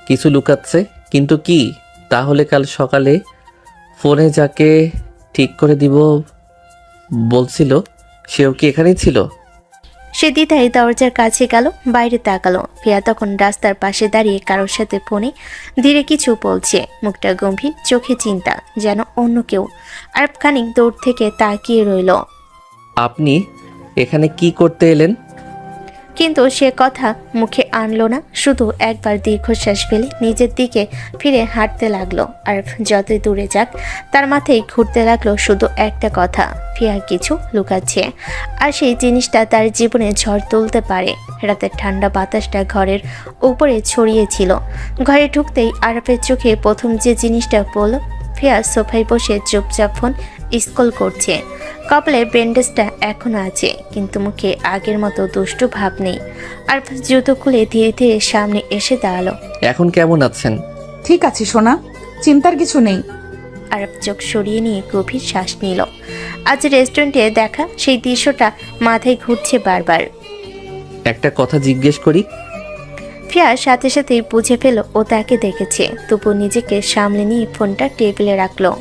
কিছু লুকাচ্ছে, কিন্তু কি? তাহলে কাল সকালে ফোনে যাকে ঠিক করে দিব বলছিল, সেও কি এখানেই ছিল? সে দ্বিধায় দরজার কাছে গেল, বাইরে তাকালো। ফিয়া তখন রাস্তার পাশে দাঁড়িয়ে কারোর সাথে ফোনে ধীরে কিছু বলছে, মুখটা গম্ভীর, চোখে চিন্তা, যেন অন্য কেউ। আর খানিক দূর থেকে তাকিয়ে রইল। আপনি এখানে কি করতে এলেন? কিন্তু সে কথা মুখে আনলো না, শুধু একবার দীর্ঘশ্বাস ফেলে নিজের দিকে ফিরে হাঁটতে লাগলো। আর যতই দূরে যাক, তার মাথায় ঘুরতে লাগলো শুধু একটা কথা, ফিয়া কিছু লুকাচ্ছে। আর সেই জিনিসটা তার জীবনে ঝড় তুলতে পারে। রাতের ঠান্ডা বাতাসটা ঘরের উপরে ছড়িয়েছিল। ঘরে ঢুকতেই আরাফের চোখে প্রথম যে জিনিসটা পড়ল, ফিয়া সোফায় বসে চুপচাপ ফোন স্ক্রল করছে। কপালে ব্যান্ডেজটা এখনো আছে, কিন্তু মুখে আগের মতো দুষ্টু ভাব নেই। আর জুতো খুলে ধীরে ধীরে সামনে এসে দাঁড়ালো। এখন কেমন আছেন? ঠিক আছে সোনা, চিন্তার কিছু নেই। আর চোখ সরিয়ে নিয়ে গভীর শ্বাস নিল। আজ রেস্টুরেন্টে দেখা সেই দৃশ্যটা মাথায় ঘুরছে বারবার। একটা কথা জিজ্ঞেস করি? ফিয়া সাথে সাথেই বুঝে ফেল ও তাকে দেখেছে, তবু নিজেকে সামলে নিয়ে ফোনটা টেবিলে রাখলো।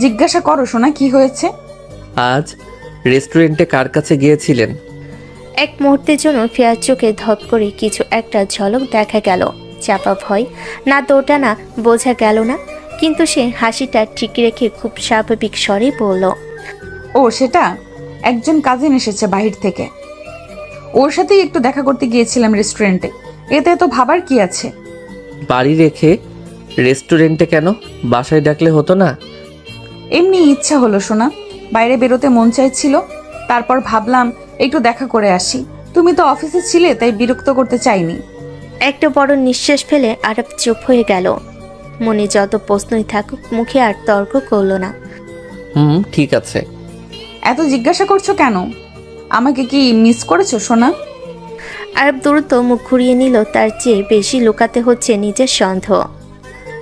জিজ্ঞাসা করো সোনা, কি হয়েছে? আজ রেস্টুরেন্টে কার কাছে গিয়েছিলেন? এক মুহূর্তের জন্য ফিয়ার চোখে ধপ করে কিছু একটা ঝলক দেখা গেল। চাপা ভয় না দোটানা বোঝা গেল না, কিন্তু সে হাসিটা ঠিক রেখে খুব স্বাভাবিক স্বরে বলল, ও সেটা, একজন কাজিন এসেছে বাহির থেকে, ওর সাথেই একটু দেখা করতে গিয়েছিলাম রেস্টুরেন্টে। এতে তো ভাবার কি আছে? বাড়ি রেখে রেস্টুরেন্টে কেন? বাসায় ডাকলে হতো না? এমনি ইচ্ছা হলো সোনা, বাইরে বেরোতে মন চাইছিল, তারপর ভাবলাম একটু দেখা করে আসি। তুমি তো অফিসে ছিলে, তাই বিরক্ত করতে চাইনি। একটা বড় নিঃশ্বাস ফেলে আরাফ চুপ হয়ে গেল। মনে যত প্রশ্নই থাকুক, মুখে আর তর্ক করলো না। ঠিক আছে। এত জিজ্ঞাসা করছো কেন? আমাকে কি মিস করেছো সোনা? আরব দ্রুত মুখ ঘুরিয়ে নিল, তার চেয়ে বেশি লুকাতে হচ্ছে নিজের সন্দেহ।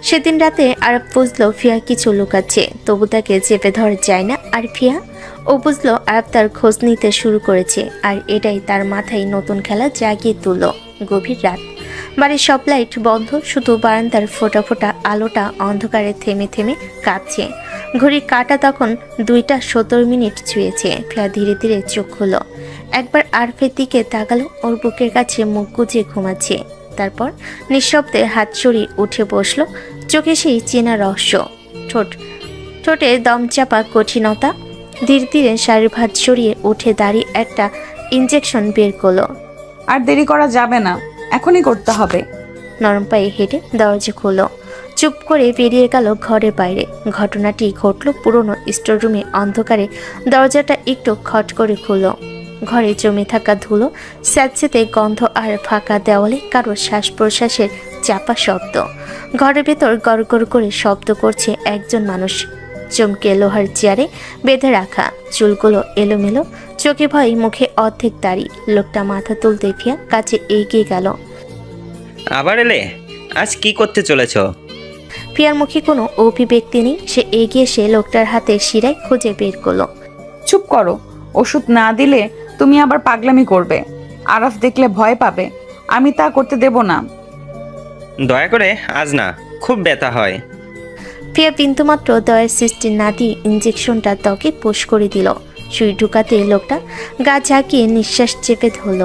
সেদিন রাতে আরব বুঝলো ফিয়া কিছু লুকাচ্ছে, তবু তাকে চেপে ধরা যায় না। আর ফিয়া, ও বুঝলো আরব তার খোঁজ নিতে শুরু করেছে, আর এটাই তার মাথায় নতুন খেলা জাগিয়ে তুলল। গভীর রাত, বাড়ির সব লাইট বন্ধ, শুধু বারান্দার ফোটা ফোটা আলোটা অন্ধকারে থেমে থেমে কাঁপছে। ঘড়ির কাঁটা তখন 2:17 ছুঁয়েছে। ফিয়া ধীরে ধীরে চোখ খুলল, একবার আরফের দিকে তাকালো, ওর বুকের কাছে মুখ গুজে ঘুমাচ্ছে। তারপর নিঃশব্দে হাত সরিয়ে উঠে বসলো, চোখে সেই চেনা রহস্য, ঠোঁটে দমচাপা কঠিনতা। ধীরে ধীরে শাড়ির ভাত সরিয়ে উঠে দাঁড়িয়ে একটা ইঞ্জেকশন বের করলো। আর দেরি করা যাবে না, এখনই করতে হবে। নরম পায়ে হেঁটে দরজা খুলল, চুপ করে বেরিয়ে গেল ঘরের বাইরে। ঘটনাটি ঘটল পুরনো স্টোররুমে। অন্ধকারে দরজাটা একটু খট করে খুলল। ঘরে জমে থাকা ধুলো, স্যাঁতসেঁতে গন্ধ আর ফাঁকা দেওয়ালে কারো শ্বাস প্রশ্বাসের চাপা শব্দ। ঘরের ভেতর গড়গড় করে শব্দ করছে একজন মানুষ, চমকে লোহার চেয়ারে বেঁধে রাখা, চুলগুলো এলোমেলো, চোখে ভয়, মুখে অর্ধেক দাড়ি। লোকটা মাথা তুলতে ফিয়া কাছে এগিয়ে গেল। আবার এলে? আজ কি করতে চলেছ? ফিয়ার মুখে কোনো অভিব্যক্তি নেই। সে এগিয়ে এসে লোকটার হাতে শিরায় খুঁজে বের করলো। চুপ করো, ওষুধ না দিলে তুমি আবার পাগলামি করবে। আরাফ দেখলে ভয় পাবে, আমি তা করতে দেব না। দয়া করে আজ না, খুব ব্যথা হয়। ফিয়া বিন্দুমাত্র দয়ের সৃষ্টি না দিয়ে ইঞ্জেকশনটা ত্বকে পোষ করে দিল। সুই ঢুকাতে লোকটা গা ঝাঁকিয়ে নিঃশ্বাস চেপে ধরল।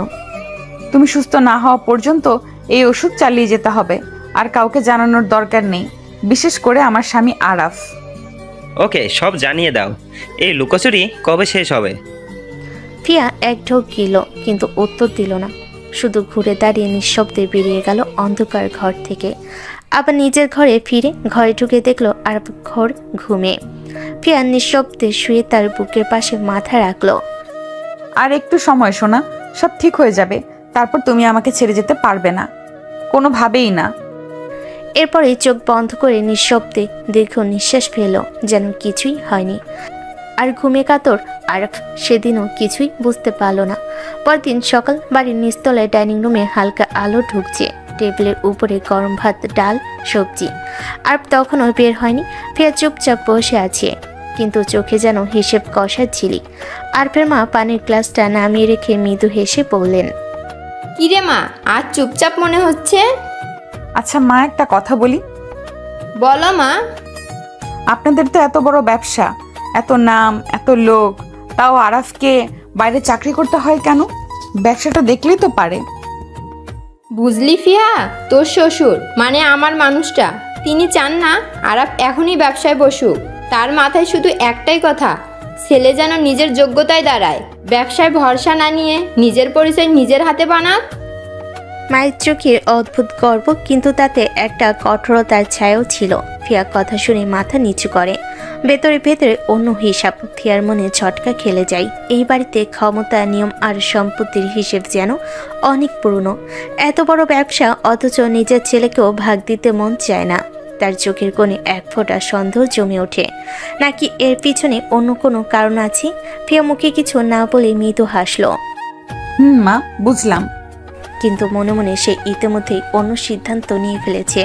তুমি সুস্থ না হওয়া পর্যন্ত এই ওষুধ চালিয়ে যেতে হবে, আর কাউকে জানানোর দরকার নেই, বিশেষ করে আমার স্বামী আরাফ। ওকে, সব জানিয়ে দাও। এই লুকোচুরি কবে শেষ হবে? ফিয়া এক ঢোক গিল, কিন্তু উত্তর দিল না। শুধু ঘুরে দাঁড়িয়ে নিঃশব্দে বেরিয়ে গেল অন্ধকার ঘর থেকে। আবার নিজের ঘরে ফিরে ঘরে ঢুকে দেখলো আর ঘর ঘুমে। ফিয়া নিঃশব্দে শুয়ে তার বুকের পাশে মাথা রাখলো। আর একটু সময় শোনা, সব ঠিক হয়ে যাবে। তারপর তুমি আমাকে ছেড়ে যেতে পারবে না, কোনোভাবেই না। এরপরে চোখ বন্ধ করে নিঃশব্দে দীর্ঘ নিঃশ্বাস ফেলল, যেন কিছুই হয়নি। আর ঘুমে কাতর আরাফ সেদিনও কিছুই বুঝতে পারল না। পরদিন সকাল, বাড়ির নিচতলায় ডাইনিং রুমে হালকা আলো ঢুকছে। টেবিলের উপরে গরম ভাত, ডাল, সবজি। আর তখনও বের হয়নি। ফিয়া চুপচাপ বসে আছে, কিন্তু চোখে যেন হিসেব কষার ঝিলিক। আরফের মা পানির গ্লাসটা নামিয়ে রেখে মৃদু হেসে বললেন, কিরে মা, আজ চুপচাপ মনে হচ্ছে? আচ্ছা মা, একটা কথা বলি। বলো মা। আপনাদের তো এত বড় ব্যবসা, এত নাম, এত লোক, তাও আরাফকে বাইরে চাকরি করতে হয় কেন? ব্যবসাটা দেখলেই তো পারে। বুঝলি ফিয়া, তোর শ্বশুর মানে আমার মানুষটা, তিনি চান না আরাফ এখনই ব্যবসায় বসুক। তার মাথায় শুধু একটাই কথা, ছেলে যেন নিজের যোগ্যতায় দাঁড়ায়, ব্যবসায় ভরসা না নিয়ে নিজের পরিচয় নিজের হাতে বানাক। মায়ের চোখে অদ্ভুত গর্ব, কিন্তু তাতে একটা কঠোরতার ছায়াও ছিল। ফিয়া কথা শুনে মাথা নিচু করে। ভেতরে ভেতরে অন্য হিসাব। ফিয়ার মনে ঝটকা খেলে যায়। এই বাড়িতে ক্ষমতা, নিয়ম আর সম্পত্তির হিসেব যেন অনেক পুরনো। এত বড় ব্যবসা, অথচ নিজের ছেলেকেও ভাগ দিতে মন চায় না। তার চোখের কোণে এক ফোঁটা সন্দেহ জমে ওঠে। নাকি এর পিছনে অন্য কোনো কারণ আছে? ফিয়া মুখে কিছু না বলে মৃদু হাসল। মা, বুঝলাম। কিন্তু মনে মনে সে ইতিমধ্যেই অন্য সিদ্ধান্ত নিয়ে ফেলেছে।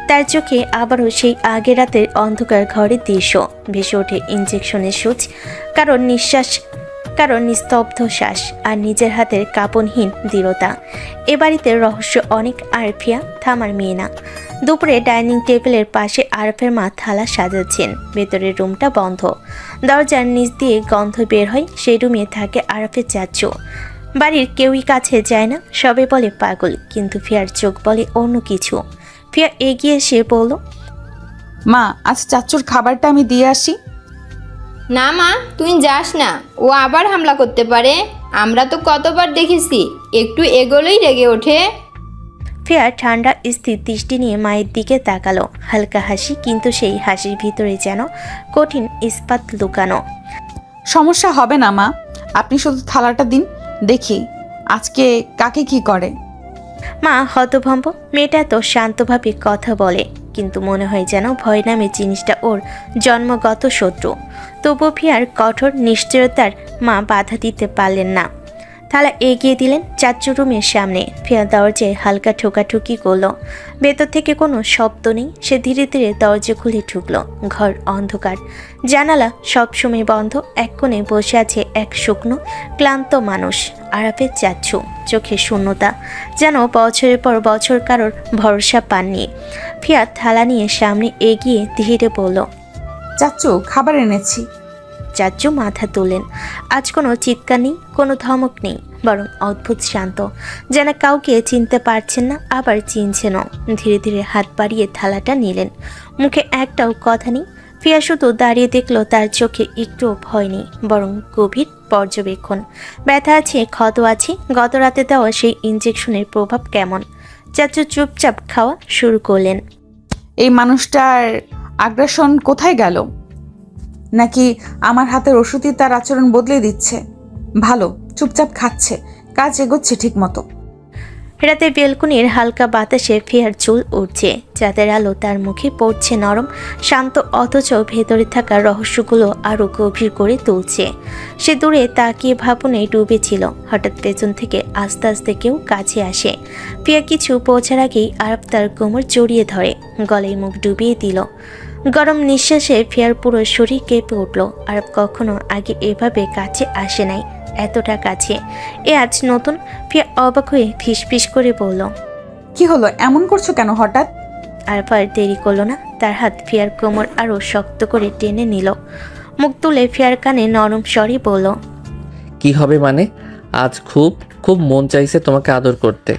তার চোখে আবারও সেই আগের রাতের অন্ধকার ঘরের দৃশ্য ভেসে ওঠে। ইঞ্জেকশনের সূচ, কারণ নিস্তব্ধ শ্বাস, আর নিজের হাতের কাঁপনহীন দৃঢ়তা। এ বাড়িতে রহস্য অনেক। আরফিয়া থামার মেয়ে না। দুপুরে ডাইনিং টেবিলের পাশে আরফের মা থালা সাজাচ্ছেন। ভেতরের রুমটা বন্ধ। দরজার নিচ দিয়ে গন্ধ বের হয়। সেই রুমে থাকে আরফের চাচু। বাড়ির কেউই কাছে যায় না, সবে বলে পাগল, কিন্তু ফিয়ার চোখ বলে অন্য কিছু। ফিয়া এগিয়ে এসে বলল, মা, আজ চাচ্চুর খাবারটা আমি দিয়ে আসি। না মা, তুই যাস না, ও আবার হামলা করতে পারে। আমরা তো কতবার দেখেছি, একটু এগোলেই রেগে ওঠে। ফিয়া ঠান্ডা স্থির দৃষ্টি নিয়ে মায়ের দিকে তাকালো। হালকা হাসি, কিন্তু সেই হাসির ভিতরে যেন কঠিন ইস্পাত লুকানো। সমস্যা হবে না মা, আপনি শুধু থালাটা দিন, দেখি আজকে কাকে কি করে। মা হতভম্ব। মেয়েটা তো শান্তভাবে কথা বলে, কিন্তু মনে হয় যেন ভয় নামে জিনিসটা ওর জন্মগত শত্রু। তবু ফিয়ার কঠোর নিশ্চয়তার মা বাধা দিতে পারলেন না। থালা এগিয়ে দিলেন চাচু রুমের সামনে। ফিয়া দরজায় হালকা ঠোকাঠুকি করলো। ভেতর থেকে কোনো শব্দ নেই। সে ধীরে ধীরে দরজা খুলে ঢুকলো। ঘর অন্ধকার, জানালা সবসময় বন্ধ। এক কোণে বসে আছে এক শুকনো ক্লান্ত মানুষ, আরাফের চাচু। চোখে শূন্যতা, যেন বছরের পর বছর কারোর ভরসা পাননি। ফিয়া থালা নিয়ে সামনে এগিয়ে ধীরে বলল, চাচ্চু, খাবার এনেছি। চাচু মাথা তোলেন। আজ কোনো চিৎকার নেই, কোনো ধমক নেই, বরং অদ্ভুত শান্ত, যেন কাউকে চিনতে পারছেন না, আবার চিনছেনও। ধীরে ধীরে হাত বাড়িয়ে থালাটা নিলেন। মুখে একটাও কথা নেই। ফিয়া শুধু দাঁড়িয়ে দেখলো। তার চোখে একটুও ভয় নেই, বরং গভীর পর্যবেক্ষণ। ব্যথা আছে, ক্ষত আছে, গত রাতে দেওয়া সেই ইঞ্জেকশনের প্রভাব কেমন। চাচু চুপচাপ খাওয়া শুরু করলেন। এই মানুষটার আগ্রাসন কোথায় গেল? নাকি আমার হাতের ওষুধই তার আচরণ বদলে দিচ্ছে? ভালো, চুপচাপ খাচ্ছে, কাজ এগোচ্ছে ঠিক মতো। রাতে বেলকুনির হালকা বাতাসে ফিয়ার চুল উঠছে, চাঁদের আলো তার মুখে পড়ছে নরম শান্ত, অথচ ভেতরে থাকা রহস্যগুলো আরো গভীর করে তুলছে। সে দূরে তাকিয়ে ভাবনে ডুবেছিল। হঠাৎ পেছন থেকে আস্তে আস্তে কেউ কাছে আসে। ফিয়া কিছু পৌঁছার আগেই আরব তার কোমর জড়িয়ে ধরে, গলায় মুখ ডুবিয়ে দিল। গরম নিঃশ্বাসে ফিয়ার পুরো শরীর কেঁপে উঠল। আরব কখনো আগে এভাবে কাছে আসে নাই, এতটা কাছে। এ আজ নতুন। ফিয়া অবাক হয়ে ফিসফিস করে বলল, কি হলো, এমন করছো কেন হঠাৎ? আরব আর দেরি করলো না, তার হাত ফিয়ার কোমর আরো শক্ত করে টেনে নিল। মুখ তুলে ফিয়ার কানে নরম স্বরে বলল, কি হবে মানে? আজ খুব খুব মন চাইছে তোমাকে আদর করতে।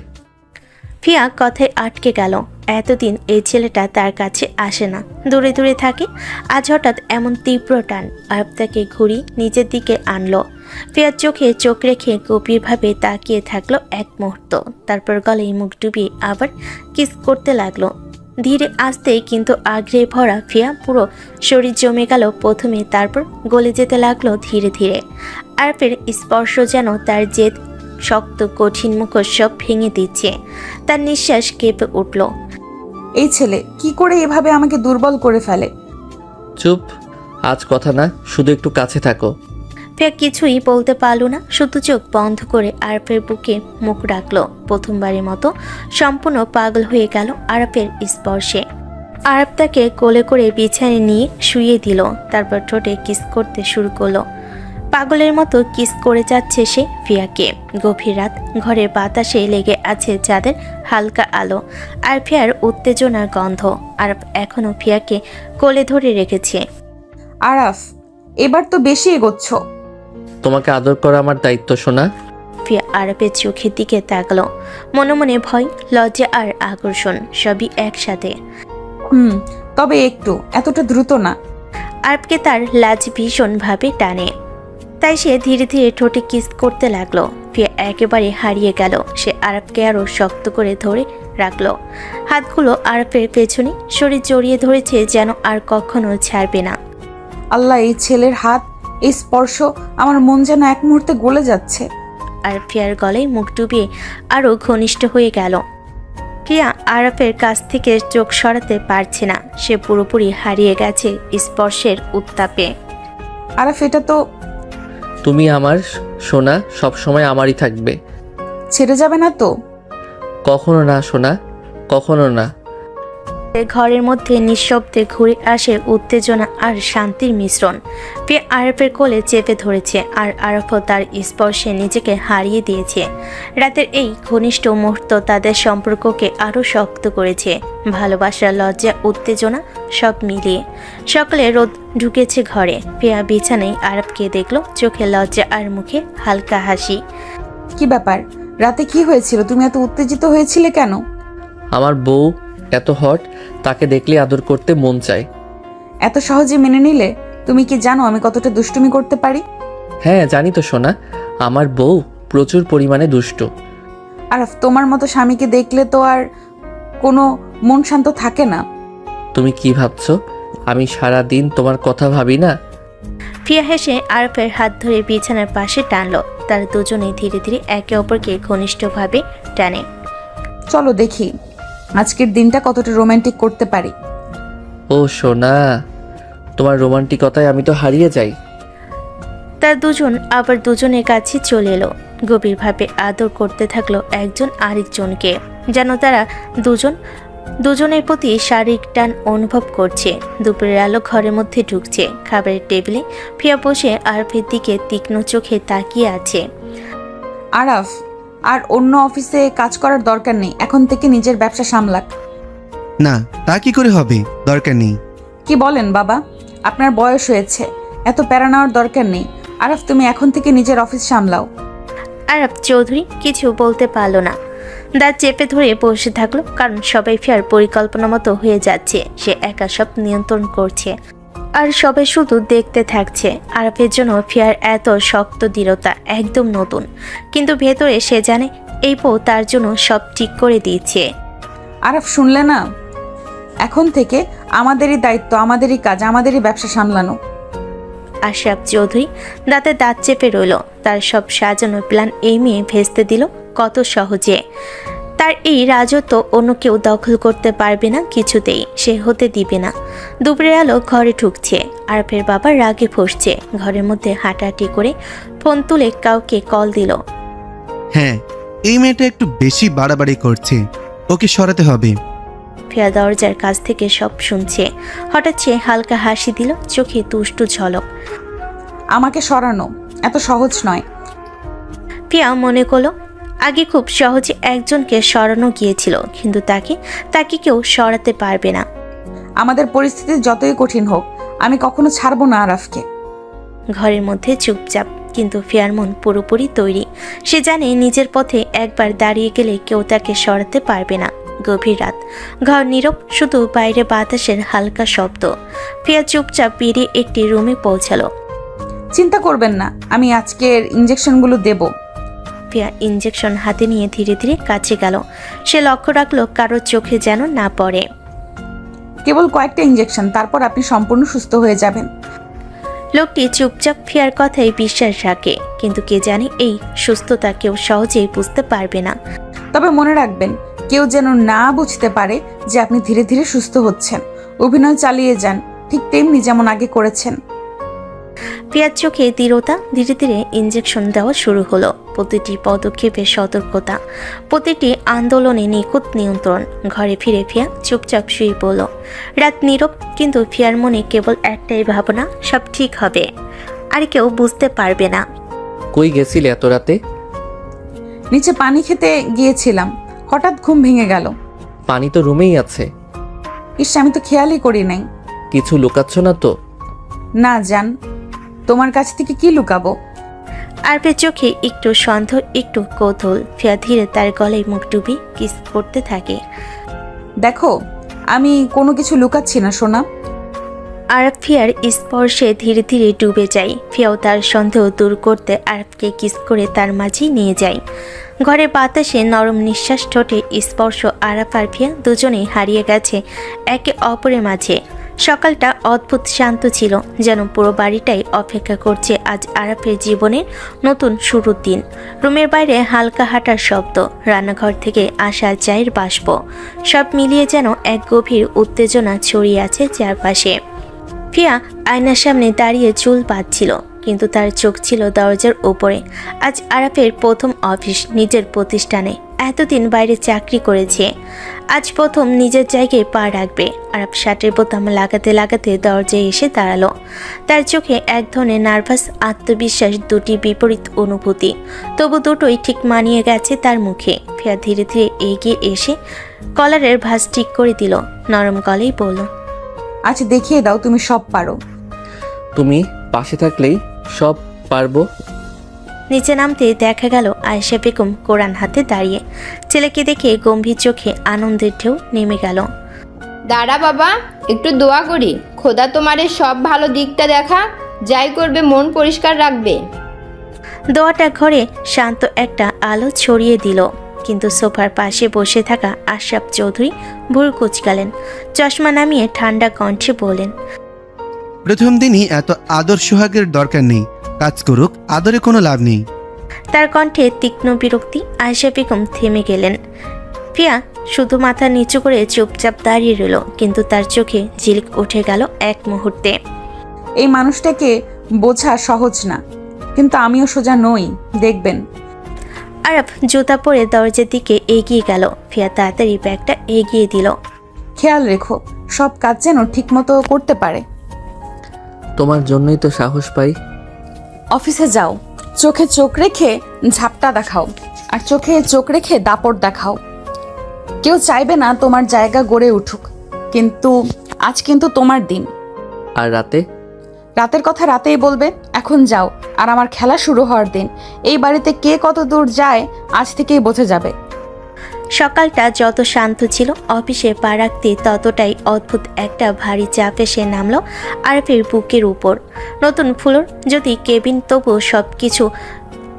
ফিয়া কথায় আটকে গেল। এতদিন এই ছেলেটা তার কাছে আসে না, দূরে দূরে থাকে। আজ হঠাৎ এমন তীব্র টান। আরব তাকে ঘুরি নিজের দিকে আনলো। ফিয়ার চোখে চোখ রেখে গভীরভাবে তাকিয়ে থাকলো এক মুহূর্ত, তারপর গলায় মুখ ডুবিয়ে আবার কিস করতে লাগলো। ধীরে আস্তে কিন্তু আগ্রহে ভরা ফিয়া পুরো শরীর জমে গেল প্রথমে, তারপর গলে যেতে লাগলো ধীরে ধীরে। আরবের স্পর্শ যেন তার জেদ শক্ত কঠিন মুখোশ সব ভেঙে দিচ্ছে। তার নিঃশ্বাস কেঁপে উঠল। এই ছেলে কি করে এভাবে আমাকে দুর্বল করে ফেলে? চুপ, আজ কথা না, শুধু একটু কাছে থাকো। ফিয়া কিছুই বলতে পারল না, শুধু চোখ বন্ধ করে আরবের বুকে মুখ রাখলো। প্রথমবারের মতো সম্পূর্ণ পাগল হয়ে গেল আরবের স্পর্শে। আরব তাকে কোলে করে বিছানায় নিয়ে শুইয়ে দিল, তারপর ঠোঁটে কিস করতে শুরু করলো। পাগলের মতো কিস করে যাচ্ছে সে ফিয়াকে। গভীর রাত, ঘরের বাতাসে লেগে আছে চাঁদের হালকা আলো আর ফিয়ার উত্তেজনার গন্ধ। আরব এখনো ফিয়াকে কোলে ধরে রেখেছে। আরাফ, এবার তো বেশি এগোচ্ছ। তোমাকে আদর করা আমার দায়িত্ব, সোনা। ফিয়া আরবের চোখের দিকে তাকলো। মনে মনে ভয়, লজ্জা আর আকর্ষণ সবই একসাথে। তবে একটু, এতটা দ্রুত না। আরবকে তার লাজ ভীষণভাবে টানে, তাই সে ধীরে ধীরে ঠোঁটে কিস করতে লাগলো। ফিয়া একেবারে হারিয়ে গেল। সে আরবকে আরো শক্ত করে ধরে রাখলো, হাতগুলো আরবের পেছনে শরীর জড়িয়ে ধরেছে, যেন আর কখনো ছাড়বে না। আল্লাহ, এই ছেলের হাত, এই স্পর্শ, আমার মন যেন এক মুহূর্তে গলে যাচ্ছে। আর ফিয়ার গলায় মুখ ডুবিয়ে আরো ঘনিষ্ঠ হয়ে গেল। ফিয়া আরবের কাছ থেকে চোখ সরাতে পারছে না, সে পুরোপুরি হারিয়ে গেছে স্পর্শের উত্তাপে। আরাফ, এটা তো তুমি আমার সোনা, সব সময় আমারই থাকবে। ছেড়ে যাবে না তো? কখনো না সোনা, কখনো না। ঘরের মধ্যে নিঃশব্দে ঘুরে আসে উত্তেজনা আর শান্তির মিশ্রণ। ফিয়া আরবের কোলে চেপে ধরেছে, আর আরবও তার স্পর্শে নিজেকে হারিয়ে দিয়েছে। রাতের এই ঘনিষ্ঠ মুহূর্ত তাদের সম্পর্ককে আরও শক্ত করেছে। ভালোবাসা, লজ্জা, উত্তেজনা সব মিলিয়ে। সকালে রোদ ঢুকেছে ঘরে। ফিয়া বিছানায় আরবকে দেখলো, চোখে লজ্জা আর মুখে হালকা হাসি। কি ব্যাপার, রাতে কি হয়েছিল? তুমি এত উত্তেজিত হয়েছিলে কেন? আমার বউ এত হট, তাকে দেখলে আদর করতে মন চায়। এত সহজে মেনে নিলে? তুমি কি জানো আমি কতটা দুষ্টুমি করতে পারি? হ্যাঁ জানি তো সোনা, আমার বউ প্রচুর পরিমাণে দুষ্ট। আরাফ, তোমার মতো স্বামীকে দেখলে তো আর কোনো মন শান্ত থাকে না। তুমি কি ভাবছো আমি সারা দিন তোমার কথা ভাবি না? ফিয়া হেসে আরফের হাত ধরে বিছানার পাশে টানলো। তার দুজনেই ধীরে ধীরে একে অপরকে ঘনিষ্ঠভাবে টানে। চলো দেখি আজকের দিনটা কতটা রোমান্টিক করতে পারি। ও সোনা, তোমার রোমান্টিকতায় আমি তো হারিয়ে যাই। তার দুজন আবার দুজনের কাছে চলে এলো, গভীরভাবে আদর করতে থাকলো একজন আরেকজনকে, যেন তারা দুজনের প্রতি শারীরিক টান অনুভব করছে। দুপুরের আলো ঘরের মধ্যে ঢুকছে। খাবারের টেবিলে ফিয়া বসে আরফের দিকে তীক্ষ্ণ চোখে তাকিয়ে আছে। আরাফ, আর অন্য অফিসে কাজ করার দরকার নেই, এখন থেকে নিজের ব্যবসা সামলাক। না, তা কি করে হবে? দরকার নেই। কি বলেন বাবা, আপনার বয়স হয়েছে, এত প্যারা নেওয়ার দরকার নেই। আরাফ, তুমি এখন থেকে নিজের অফিস সামলাও। আরব চৌধুরী কিছু বলতে পারলো না, দাঁত চেপে ধরে বসে থাকলো, কারণ সবাই ফিয়ার পরিকল্পনা মতো হয়ে যাচ্ছে। সে একা সব নিয়ন্ত্রণ করছে আর সবাই শুধু দেখতে থাকছে। আরবের জন্য ফিয়ার এত শক্ত দৃঢ়তা একদম নতুন, কিন্তু ভেতরে সে জানে এই বউ তার জন্য সব ঠিক করে দিয়েছে। আরাফ শুনলে না? এখন থেকে আমাদেরই দায়িত্ব, আমাদেরই কাজ, আমাদেরই ব্যবসা সামলানো। আশরাফ চৌধুরী দাঁতে দাঁত চেপে রইল। তার সব সাজানো প্ল্যান এই মেয়ে ভেস্তে দিল কত সহজে। তার এই রাজত্ব অন্য কেউ দখল করতে পারবে না, কিছুতেই সে হতে দিবে না। দুপুরে আলো ঘরে ঢুকছে। আরাফের বাবা রাগে ফুঁসছে। ঘরের মধ্যে হাঁটাহাঁটি করে ফোন তুলে কাউকে কল দিল। হ্যাঁ, এই মেয়েটা একটু বেশি বাড়াবাড়ি করছে, ওকে সরাতে হবে। ফিয়া দরজার কাছ থেকে সব শুনছে। হঠাৎ সে হালকা হাসি দিল, চোখে তুষ্টু ঝলক। আমাকে সরানো এত সহজ নয়। ফিয়া মনে করলো আগে খুব সহজে একজনকে সরানো গিয়েছিল, কিন্তু তাকে কেউ সরাতে পারবে না। আমাদের পরিস্থিতি যতই কঠিন হোক, আমি কখনো ছাড়বো না আরাফকে। ঘরের মধ্যে চুপচাপ, কিন্তু ফিয়ার মন পুরোপুরি তৈরি। সে জানে নিজের পথে একবার দাঁড়িয়ে গেলে কেউ তাকে সরাতে পারবে না। গভীর রাত, ঘর নীরব, শুধু বাইরে বাতাসের হালকা শব্দ। ফিয়া চুপচাপ বেরিয়ে একটি রুমে পৌঁছালো। চিন্তা করবেন না, আমি আজকের ইঞ্জেকশনগুলো দেব। ফিয়া ইঞ্জেকশন হাতে নিয়ে ধীরে ধীরে কাছে গেল। সে লক্ষ্য রাখলো কারোর চোখে যেন না পড়ে। কেবল কয়েকটা ইঞ্জেকশন, তারপর আপনি সম্পূর্ণ সুস্থ হয়ে যাবেন। লোকটি চুপচাপ ফিয়ার কথায় বিশ্বাস রাখে, কিন্তু কে জানে এই সুস্থতা কেউ সহজেই বুঝতে পারবে না। তবে মনে রাখবেন, কেউ যেন না বুঝতে পারে যে আপনি ধীরে ধীরে সুস্থ হচ্ছেন। অভিনয় চালিয়ে যান, ঠিক তেমনি যেমন আগে করেছেন। ফিয়ার চোখে দৃঢ়তা। ধীরে ধীরে ইঞ্জেকশন দেওয়া শুরু হলো। প্রতিটি পদক্ষেপে সতর্কতা, প্রতিটি আন্দোলনে নিখুঁত নিয়ন্ত্রণ। ঘরে ফিরে ফিয়া চুপচাপ শুয়ে পড়ল। রাত নীরব, কিন্তু ফিয়ার মনে কেবল একটাই ভাবনা, সব ঠিক হবে, আর কেউ বুঝতে পারবে না। কই গেছিলে এত রাতে? নিচে পানি খেতে গিয়েছিলাম, হঠাৎ ঘুম ভেঙে গেল। পানি তো রুমেই আছে। ইস, আমি তো খেয়ালই করি নাই। কিছু লুকাচ্ছ না তো? না জান, তোমার কাছ থেকে কি লুকাবো? আরফের চোখে একটু সন্দেহ, একটু কৌতূহল। ফিয়া ধীরে তার গলায় মুখ ডুবি কিস করতে থাকে। দেখো, আমি কোনো কিছু লুকাচ্ছি না সোনা। আরফ ফিয়ার স্পর্শে ধীরে ধীরে ডুবে যায়। ফিয়াও তার সন্দেহ দূর করতে আরফকে কিস করে তার মাঝেই নিয়ে যায়। ঘরের বাতাসে নরম নিঃশ্বাস, ঠোঁটে স্পর্শ। আরাফ আর ফিয়া দুজনেই হারিয়ে গেছে একে অপরের মাঝে। সকালটা অদ্ভুত শান্ত ছিল, যেন পুরো বাড়িটাই অপেক্ষা করছে আজ আরাফের জীবনের নতুন শুরুর দিন। রুমের বাইরে হালকা হাঁটার শব্দ, রান্নাঘর থেকে আসা চায়ের বাষ্প, সব মিলিয়ে যেন এক গভীর উত্তেজনা ছড়িয়ে আছে চারপাশে। ফিয়া আয়নার সামনে দাঁড়িয়ে চুল বাঁধছিল, কিন্তু তার চোখ ছিল দরজার উপরে। আজ আরাফের প্রথম অফিস, নিজের প্রতিষ্ঠানে। এতদিন বাইরে চাকরি করেছে, আজ প্রথম নিজের জায়গায় পা রাখবে। আরাফ শার্টের বোতাম লাগাতে লাগাতে দরজায় এসে দাঁড়ালো। তার চোখে এক ধরনের নার্ভাস, আত্মবিশ্বাস, দুটি বিপরীত অনুভূতি, তবু দুটোই ঠিক মানিয়ে গেছে তার মুখে। ফিয়া ধীরে ধীরে এগিয়ে এসে কলারের ভাঁজ ঠিক করে দিল। নরম গলেই বলল, আজ দেখিয়ে দাও তুমি সব পারো। তুমি পাশে থাকলেই সব পারবো। নিচে নামতে দেখা গেল আয়েশা বেগম কোরআন হাতে দাঁড়িয়ে। ছেলেকে দেখে গম্ভীর চোখে আনন্দের ঢেউ নেমে গেল। দাঁড়া বাবা, একটু দোয়া করি, খোদা তোমার এই সব ভালো দিকটা দেখা, যাই করবে মন পরিষ্কার রাখবে। দোয়াটা ঘরে শান্ত একটা আলো ছড়িয়ে দিল, কিন্তু সোফার পাশে বসে থাকা আশরাফ চৌধুরী ভুরু কুঁচকালেন। চশমা নামিয়ে ঠান্ডা কণ্ঠে বলেন, প্রথম দিনই এত আদর সোহাগের দরকার নেই, কাজ করুক, আদরে কোনো লাভ নেই। তার কণ্ঠে তীক্ষ্ণ বিরক্তি। আয়েশা বেগম থেমে গেলেন। ফিয়া শুধু মাথা নিচু করে চুপচাপ দাঁড়িয়ে রইল, কিন্তু তার চোখে ঝিলিক উঠে গেল এক মুহূর্তে। এই মানুষটাকে বোঝা সহজ না, কিন্তু আমিও সোজা নই, দেখবেন। আরাফ জুতা পরে দরজার দিকে এগিয়ে গেল। ফিয়া তাড়াতাড়ি ব্যাগটা এগিয়ে দিল। খেয়াল রেখো, সব কাজ যেন ঠিক মতো করতে পারে। তোমার জন্যই তো সাহস পাই। অফিসে যাও, চোখে চোখ রেখে ঝাপটা দেখাও, আর চোখে চোখ রেখে দাপট দেখাও। কেউ চাইবে না তোমার জায়গা গড়ে উঠুক, কিন্তু আজ কিন্তু তোমার দিন। আর রাতে? রাতের কথা রাতেই বলবে, এখন যাও। আর আমার খেলা শুরু হওয়ার দিন। এই বাড়িতে কে কত দূর যায় আজ থেকেই বোঝা যাবে। সকালটা যত শান্ত ছিল, অফিসে পা রাখতে ততটাই অদ্ভুত একটা ভারী চাপ এসে নামলো আরফের বুকের উপর। নতুন ফ্লোর, যদি কেবিন, তবু সব কিছু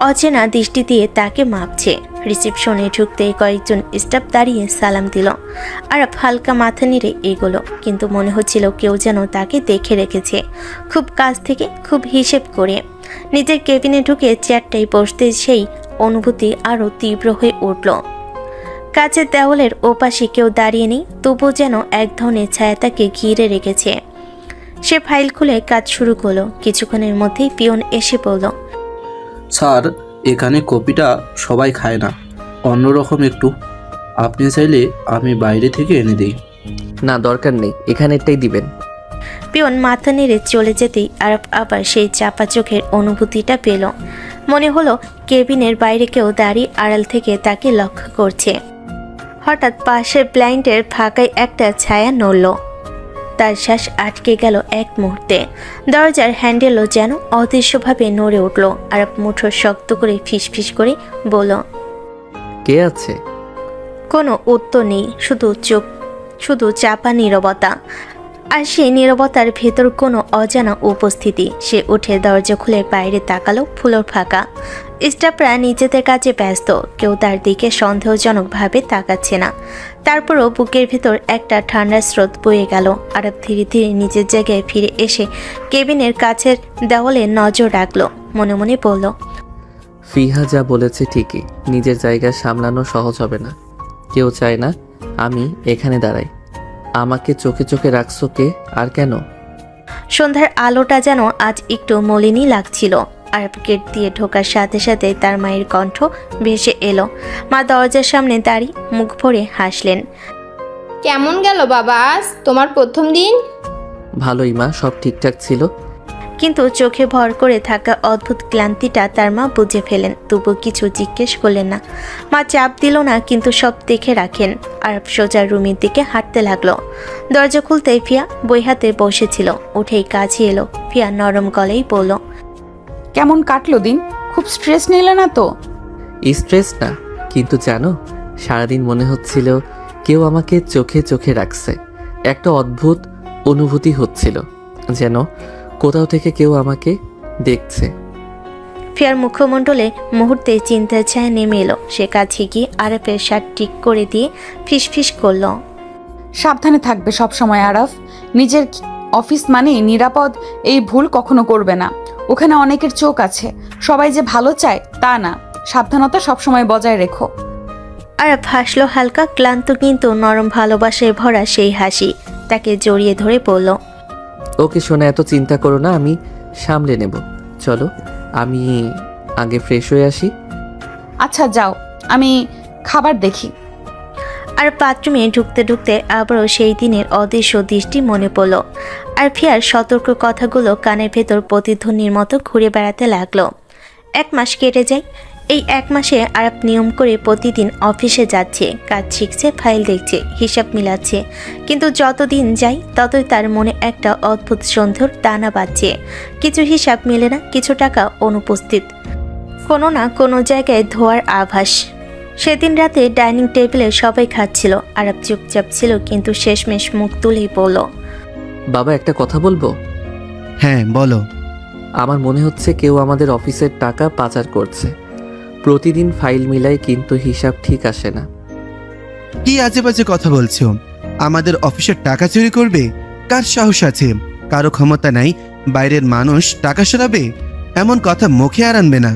অচেনা দৃষ্টি দিয়ে তাকে মাপছে। রিসেপশনে ঢুকতেই কয়েকজন স্টাফ দাঁড়িয়ে সালাম দিল। আরাফ হালকা মাথা নেড়ে এগোলো, কিন্তু মনে হচ্ছিল কেউ যেন তাকে দেখে রেখেছে, খুব কাছ থেকে, খুব হিসেব করে। নিজের কেবিনে ঢুকে চেয়ারটায় বসতে সেই অনুভূতি আরও তীব্র হয়ে উঠল। কাছের দেওয়ালের ওপাশে কেউ দাঁড়িয়ে নেই, তবু যেন এক ধরনের ছায়া তাকে ঘিরে রেখেছে। সে ফাইল খুলে কাজ শুরু করলো। কিছুক্ষণের মধ্যেই পিয়ন এসে বলল, স্যার, এখানে কপিটা সবাই খায় না, অন্যরকম একটু। আপনি চাইলে আমি বাইরে থেকে এনে দিই। না, দরকার নেই, এখানেরটাই দিবেন। পিয়ন মাথা নেড়ে চলে যেতেই আরাফ আবার সেই চাপা চোখের অনুভূতিটা পেল। মনে হলো কেবিনের বাইরে কেউ দাঁড়িয়ে আড়াল থেকে তাকে লক্ষ্য করছে। হঠাৎ পাশের ব্লাইন্ডের ফাঁকায় একটা ছায়া নড়ল। তার শ্বাস আটকে গেল এক মুহূর্তে। দরজার হ্যান্ডেলও যেন অদৃশ্যভাবে নড়ে উঠল। আরাফ মুঠো শক্ত করে ফিসফিস করে বলল, কে আছে? কোনো উত্তর নেই, শুধু চাপা নীরবতা। আর সেই নীরবতার ভেতর কোনো অজানা উপস্থিতি। সে উঠে দরজা খুলে বাইরে তাকালো। ফ্লোর ফাঁকা, স্টাফরা নিজেদের কাজে ব্যস্ত, কেউ তার দিকে সন্দেহজনকভাবে তাকাচ্ছে না। তারপরও বুকের ভেতর একটা ঠান্ডা স্রোত বয়ে গেল। আরব ধীরে ধীরে নিজের জায়গায় ফিরে এসে কেবিনের কাছের দেওয়ালে নজর রাখলো। মনে মনে বলল, ফিহা যা বলেছে ঠিকই, নিজের জায়গা সামলানো সহজ হবে না। কেউ চায় না আমি এখানে দাঁড়াই। আমাকে চোখে চোখে রাখছো কে আর কেন? সন্ধ্যার আলোটা যেন আজ একটু মলিনই লাগছিল। আর গেট দিয়ে ঢোকার সাথে সাথে তার মায়ের কণ্ঠ ভেসে এলো। মা দরজার সামনে দাঁড়িয়ে মুখ ভরে হাসলেন। কেমন গেল বাবা আজ তোমার প্রথম দিন? ভালোই মা, সব ঠিকঠাক ছিল। কিন্তু চোখে ভর করে থাকা অদ্ভুত ক্লান্তিটা তার মা বুঝে ফেলেন। তবু কিছু জিজ্ঞেস করলেন না। মা চাপ দিল না, কিন্তু সব দেখে রাখেন। আরব সোজা রুমের দিকে হাঁটতে লাগলো। দরজা খুলতেই ফিয়া বই হাতে বসেছিল। উঠেই কাছে এলো। ফিয়া নরম গলেই বলল, কেমন কাটলো দিন? খুব স্ট্রেস নিলে না তো? স্ট্রেস না, কিন্তু জানো, সারাদিন মনে হচ্ছিল কেউ আমাকে চোখে চোখে রাখছে। একটা অদ্ভুত অনুভূতি হচ্ছিল, যেন কোথাও থেকে কেউ আমাকে দেখছে। ফিয়ার মুখমণ্ডলে মুহূর্তে চিন্তার ছায়া নেমে এলো। সে কাছে গিয়ে আরবের শার্ট ঠিক করে দিয়ে ফিসফিস করল, সাবধানে থাকবে সব সময় আরাফ। নিজের অফিস মানে নিরাপদ, এই ভুল কখনো করবে না। ওখানে অনেকের চোখ আছে, সবাই যে ভালো চায় তা না। সাবধানতা সবসময় বজায় রেখো। আরব হাসলো হালকা, ক্লান্ত কিন্তু নরম ভালোবাসায় ভরা সেই হাসি। তাকে জড়িয়ে ধরে বলল, ওকে শোনা, এত চিন্তা করো না, আমি সামলে নেব। চলো, আমি আগে ফ্রেশ হয়ে আসি। আচ্ছা যাও, আমি খাবার দেখি। আর বাথরুমে ঢুকতে ঢুকতে আবারও সেই দিনের অদৃশ্য দৃষ্টি মনে পড়ল। আর ফিয়ার সতর্ক কথাগুলো কানের ভেতর প্রতিধ্বনির মতো ঘুরে বেড়াতে লাগলো। 1 মাস কেটে যায়। এই 1 মাসে আরব নিয়ম করে প্রতিদিন অফিসে যাচ্ছে, কাজ শিখছে, ফাইল দেখছে, হিসাব মিলাচ্ছে। কিন্তু যত দিন যায় ততই তার মনে একটা অদ্ভুত সন্দেহর দানা বাজছে। কিছু হিসাব মেলে না, কিছু টাকা অনুপস্থিত, কোনো না কোনো জায়গায় ধোয়ার আভাস। সেদিন রাতে ডাইনিং টেবিলে সবাই খাচ্ছিল। আরব চুপচাপ ছিল, কিন্তু শেষমেশ মুখ তুলেই বলল, বাবা, একটা কথা বলবো? হ্যাঁ বলো। আমার মনে হচ্ছে কেউ আমাদের অফিসের টাকা পাচার করছে। প্রতিদিন ফাইল মিলাই, কিন্তু হিসাব ঠিক আসে না। কি আজে বাজে কথা বলছো? আমাদের অফিসের টাকা চুরি করবে? কার সাহস আছে? কারো ক্ষমতা নাই বাইরের মানুষ টাকা সরাবে? এমন কথা মুখে আর আনবে না।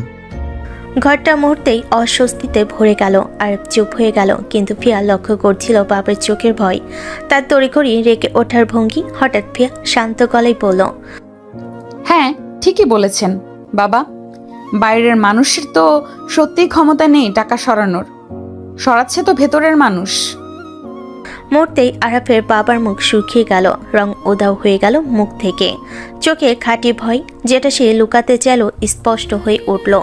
ঘরটা মুহূর্তেই অস্বস্তিতে ভরে গেল। আর চুপ হয়ে গেল, কিন্তু ফিয়া লক্ষ্য করছিল বাবার চোখের ভয়, তার তড়িঘড়ি রেগে ওঠার ভঙ্গি। হঠাৎ ফিয়া শান্ত গলায় বলল, হ্যাঁ ঠিকই বলেছেন বাবা, বাইরের মানুষের তো সত্যিই ক্ষমতা নেই টাকা সরানোর। সরাচ্ছে তো ভেতরের মানুষ। মুহূর্তেই আরাফের বাবার মুখ শুকিয়ে গেল, রং উদাও হয়ে গেল মুখ থেকে। চোখে খাঁটি ভয়, যেটা সে লুকাতে চাইল, স্পষ্ট হয়ে উঠল।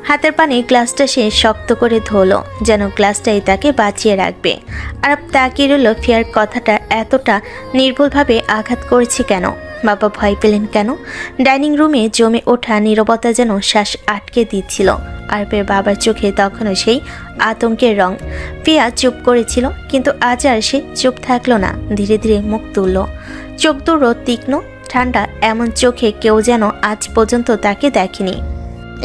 হাতের পানে গ্লাসটা সে শক্ত করে ধরলো, যেন গ্লাসটাই তাকে বাঁচিয়ে রাখবে। আরাফ তাকিয়ে রইল। ফিয়ার কথাটা এতটা নির্ভুলভাবে আঘাত করেছে কেন? বাবা ভয় পেলেন কেন? ডাইনিং রুমে জমে ওঠা নীরবতা যেন শ্বাস আটকে দিচ্ছিল। আরবের বাবার চোখে তখনও সেই আতঙ্কের রং। ফিয়া চুপ করেছিল, কিন্তু আজ আর সে চুপ থাকলো না। ধীরে ধীরে মুখ তুলল। চোখ দুটো তীক্ষ্ণ, ঠান্ডা। এমন চোখে কেউ যেন আজ পর্যন্ত তাকে দেখেনি।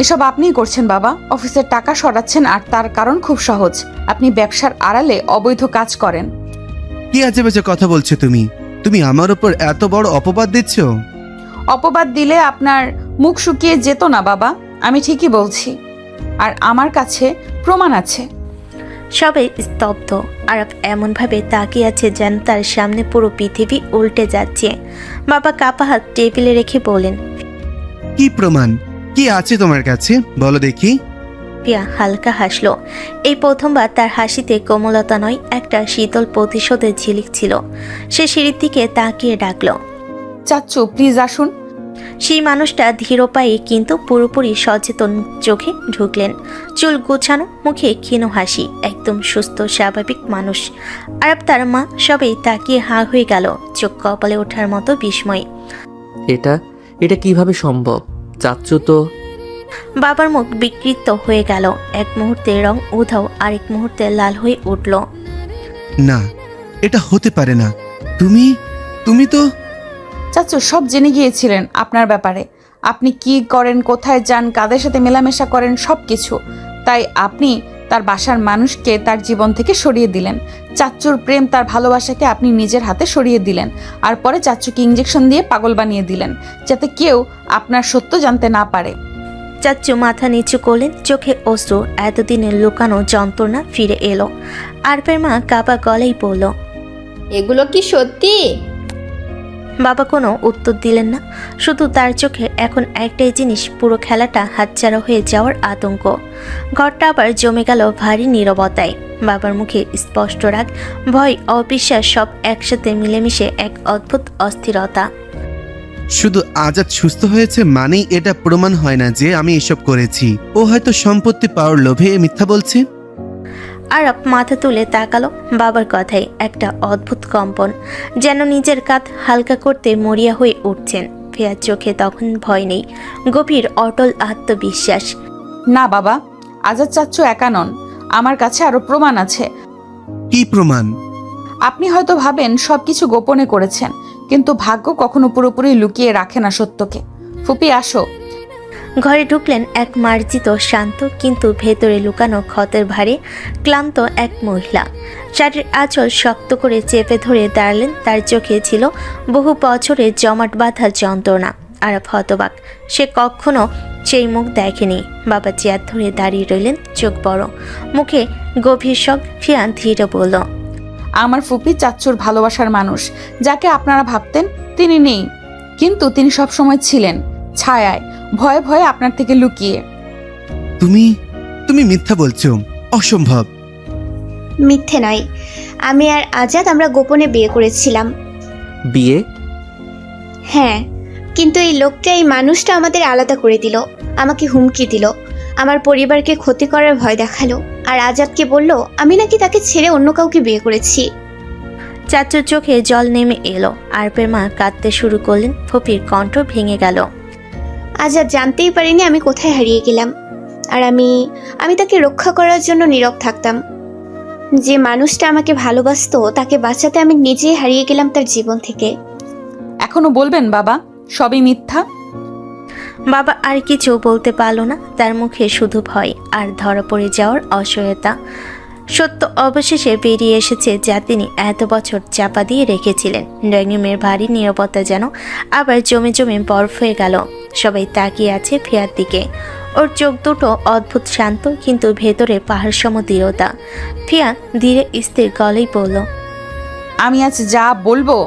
এসব আপনিই করছেন বাবা। অফিসের টাকা সরাচ্ছেন, আর তার কারণ খুব সহজ, আপনি ব্যবসার আড়ালে অবৈধ কাজ করেন। কি আজে বাজে কথা বলছো তুমি? তুমি আমার উপর এত বড় অপবাদ দিচ্ছ? অপবাদ দিলে আপনার মুখ শুকিয়ে যেত না বাবা, আমি ঠিকই বলছি, আর আমার কাছে প্রমাণ আছে। সবাই স্তব্ধ। আরব এমনভাবে তাকিয়ে আছে যেন তার সামনে পুরো পৃথিবী উল্টে যাচ্ছে। বাবা কাপা হাত টেবিলে রেখে বলেন, কি প্রমাণ? কি আছে তোমার কাছে, বলো দেখি। পিয়া হালকা হাসলো। এই প্রথমবার তার হাসিতে কোমলতা নয়, একটা শীতল প্রতিশোধের ঝিলিক ছিল। সে সিঁড়ির দিকে তাকিয়ে ডাকলো, চাচ্চু প্লিজ আসুন। সেই মানুষটা ধীর পায়ে কিন্তু পুরোপুরি সচেতন চোখে ঢুকলেন। চুল গোছানো, মুখে ক্ষীণ হাসি, একদম সুস্থ স্বাভাবিক মানুষ। আরব তার মা সবাই তাকিয়ে হাঁ হয়ে গেল, চোখ কপালে ওঠার মতো বিস্ময়। এটা কিভাবে সম্ভব? চাচ্চু তো। বাবার মুখ বিকৃত হয়ে গেল। এক মুহূর্তে রং উধাও, আরেক মুহূর্তে লাল হয়ে উঠল। না, এটা হতে পারে না। তুমি তুমি তো চাচ্চু সব জেনে গিয়েছিলেন আপনার ব্যাপারে, আপনি কি করেন, কোথায় যান, কাদের সাথে মেলামেশা করেন, সব কিছু। তাই আপনি তার বাসার মানুষকে তার জীবন থেকে সরিয়ে দিলেন। চাচ্চুর প্রেম, তার ভালোবাসাকে আপনি নিজের হাতে সরিয়ে দিলেন, আর পরে চাচ্চুকে ইঞ্জেকশন দিয়ে পাগল বানিয়ে দিলেন, যাতে কেউ আপনার সত্য জানতে না পারে। চাচ্চু মাথা নিচু করলেন, চোখে অশ্রু। এতদিনের লুকানো যন্ত্রণা ফিরে এলো। আরবের মা কাপা গলায় বলল, এগুলো কি সত্যি? বাবা কোনো উত্তর দিলেন না, শুধু তার চোখে এখন একটাই জিনিস, পুরো খেলাটা হাতছাড়া হয়ে যাওয়ার আতঙ্ক। ঘরটা আবার জমে গেল ভারী নীরবতায়। বাবার মুখে স্পষ্ট রাগ, ভয়, অবিশ্বাস সব একসাথে মিলেমিশে এক অদ্ভুত অস্থিরতা। শুধু আজাদ সুস্থ হয়েছে মানেই এটা প্রমাণ হয় না যে আমি এসব করেছি। ও হয়তো সম্পত্তি পাওয়ার লোভে মিথ্যা বলছে। আরব মাথা তুলে তাকালো বাবার কথায়। একটা অদ্ভুত কম্পন, যেন নিজের কাঁধ হালকা করতে মরিয়া হয়ে উঠছেন। ফেয়ার চোখে তখন ভয় নেই, গভীর অটল আত্মবিশ্বাস। না বাবা, আজাদ চাচ্চু একা নন, আমার কাছে আরো প্রমাণ আছে। কি প্রমাণ? আপনি হয়তো ভাবেন সবকিছু গোপনে করেছেন, কিন্তু ভাগ্য কখনো পুরোপুরি লুকিয়ে রাখে না সত্যকে। ফুপি আসো। ঘরে ঢুকলেন এক মার্জিত, শান্ত কিন্তু ভেতরে লুকানো ক্ষতের ভারে ক্লান্ত এক মহিলা। শাড়ির আঁচল শক্ত করে চেপে ধরে দাঁড়ালেন। তার চোখে ছিল বহু বছরের জমাট বাঁধা যন্ত্রণা। আরব হতবাক, সে কখনো সেই মুখ দেখেনি। বাবা চেয়ার ধরে দাঁড়িয়ে রইলেন, চোখ বড়, মুখে গভীর শোক। ফিয়া ধীরে বলল, আমার ফুপি চাচ্চুর ভালোবাসার মানুষ, যাকে আপনারা ভাবতেন তিনি নেই, কিন্তু তিনি সবসময় ছিলেন ছায়ায়, ভয়ে ভয়ে আপনার থেকে লুকিয়ে। তুমি তুমি মিথ্যা বলছো, অসম্ভব। মিথ্যে নয়, আমি আর আজাদ আমরা গোপনে বিয়ে করেছিলাম। বিয়ে? হ্যাঁ, কিন্তু এই লোকটা, এই মানুষটা আমাদের আলাদা করে দিল, আমাকে হুমকি দিল, আমার পরিবারকে ক্ষতি করার ভয় দেখালো, আর আজাদকে বলল আমি নাকি তাকে ছেড়ে অন্য কাউকে বিয়ে করেছি। চাচুর চোখে জল নেমে এলো। আরপের মা কাঁদতে শুরু করলেন। ফুপির কণ্ঠ ভেঙে গেল। আজাদ জানতেই পারিনি আমি কোথায় হারিয়ে গেলাম, আর আমি তাকে রক্ষা করার জন্য নীরব থাকতাম। যে মানুষটা আমাকে ভালোবাসতো তাকে বাঁচাতে আমি নিজেই হারিয়ে গেলাম তার জীবন থেকে। এখনো বলবেন বাবা সবই মিথ্যা? বাবা আর কিছু বলতে পারল না, তার মুখে শুধু ভয় আর ধরা পড়ে যাওয়ার অসহায়তা। সত্য অবশেষে বেরিয়ে এসেছে, যা তিনি এত বছর চাপা দিয়ে রেখেছিলেন। ড্রয়িংরুমের ভারী নীরবতা যেন আবার জমে জমে বরফ হয়ে গেল। সবাই তাকিয়ে আছে ফিয়ার দিকে। ওর চোখ দুটো অদ্ভুত শান্ত, কিন্তু ভেতরে পাহাড় সম দৃঢ়তা। ফিয়া ধীরে স্থির গলেই বলল, আমি আজ যা বলবো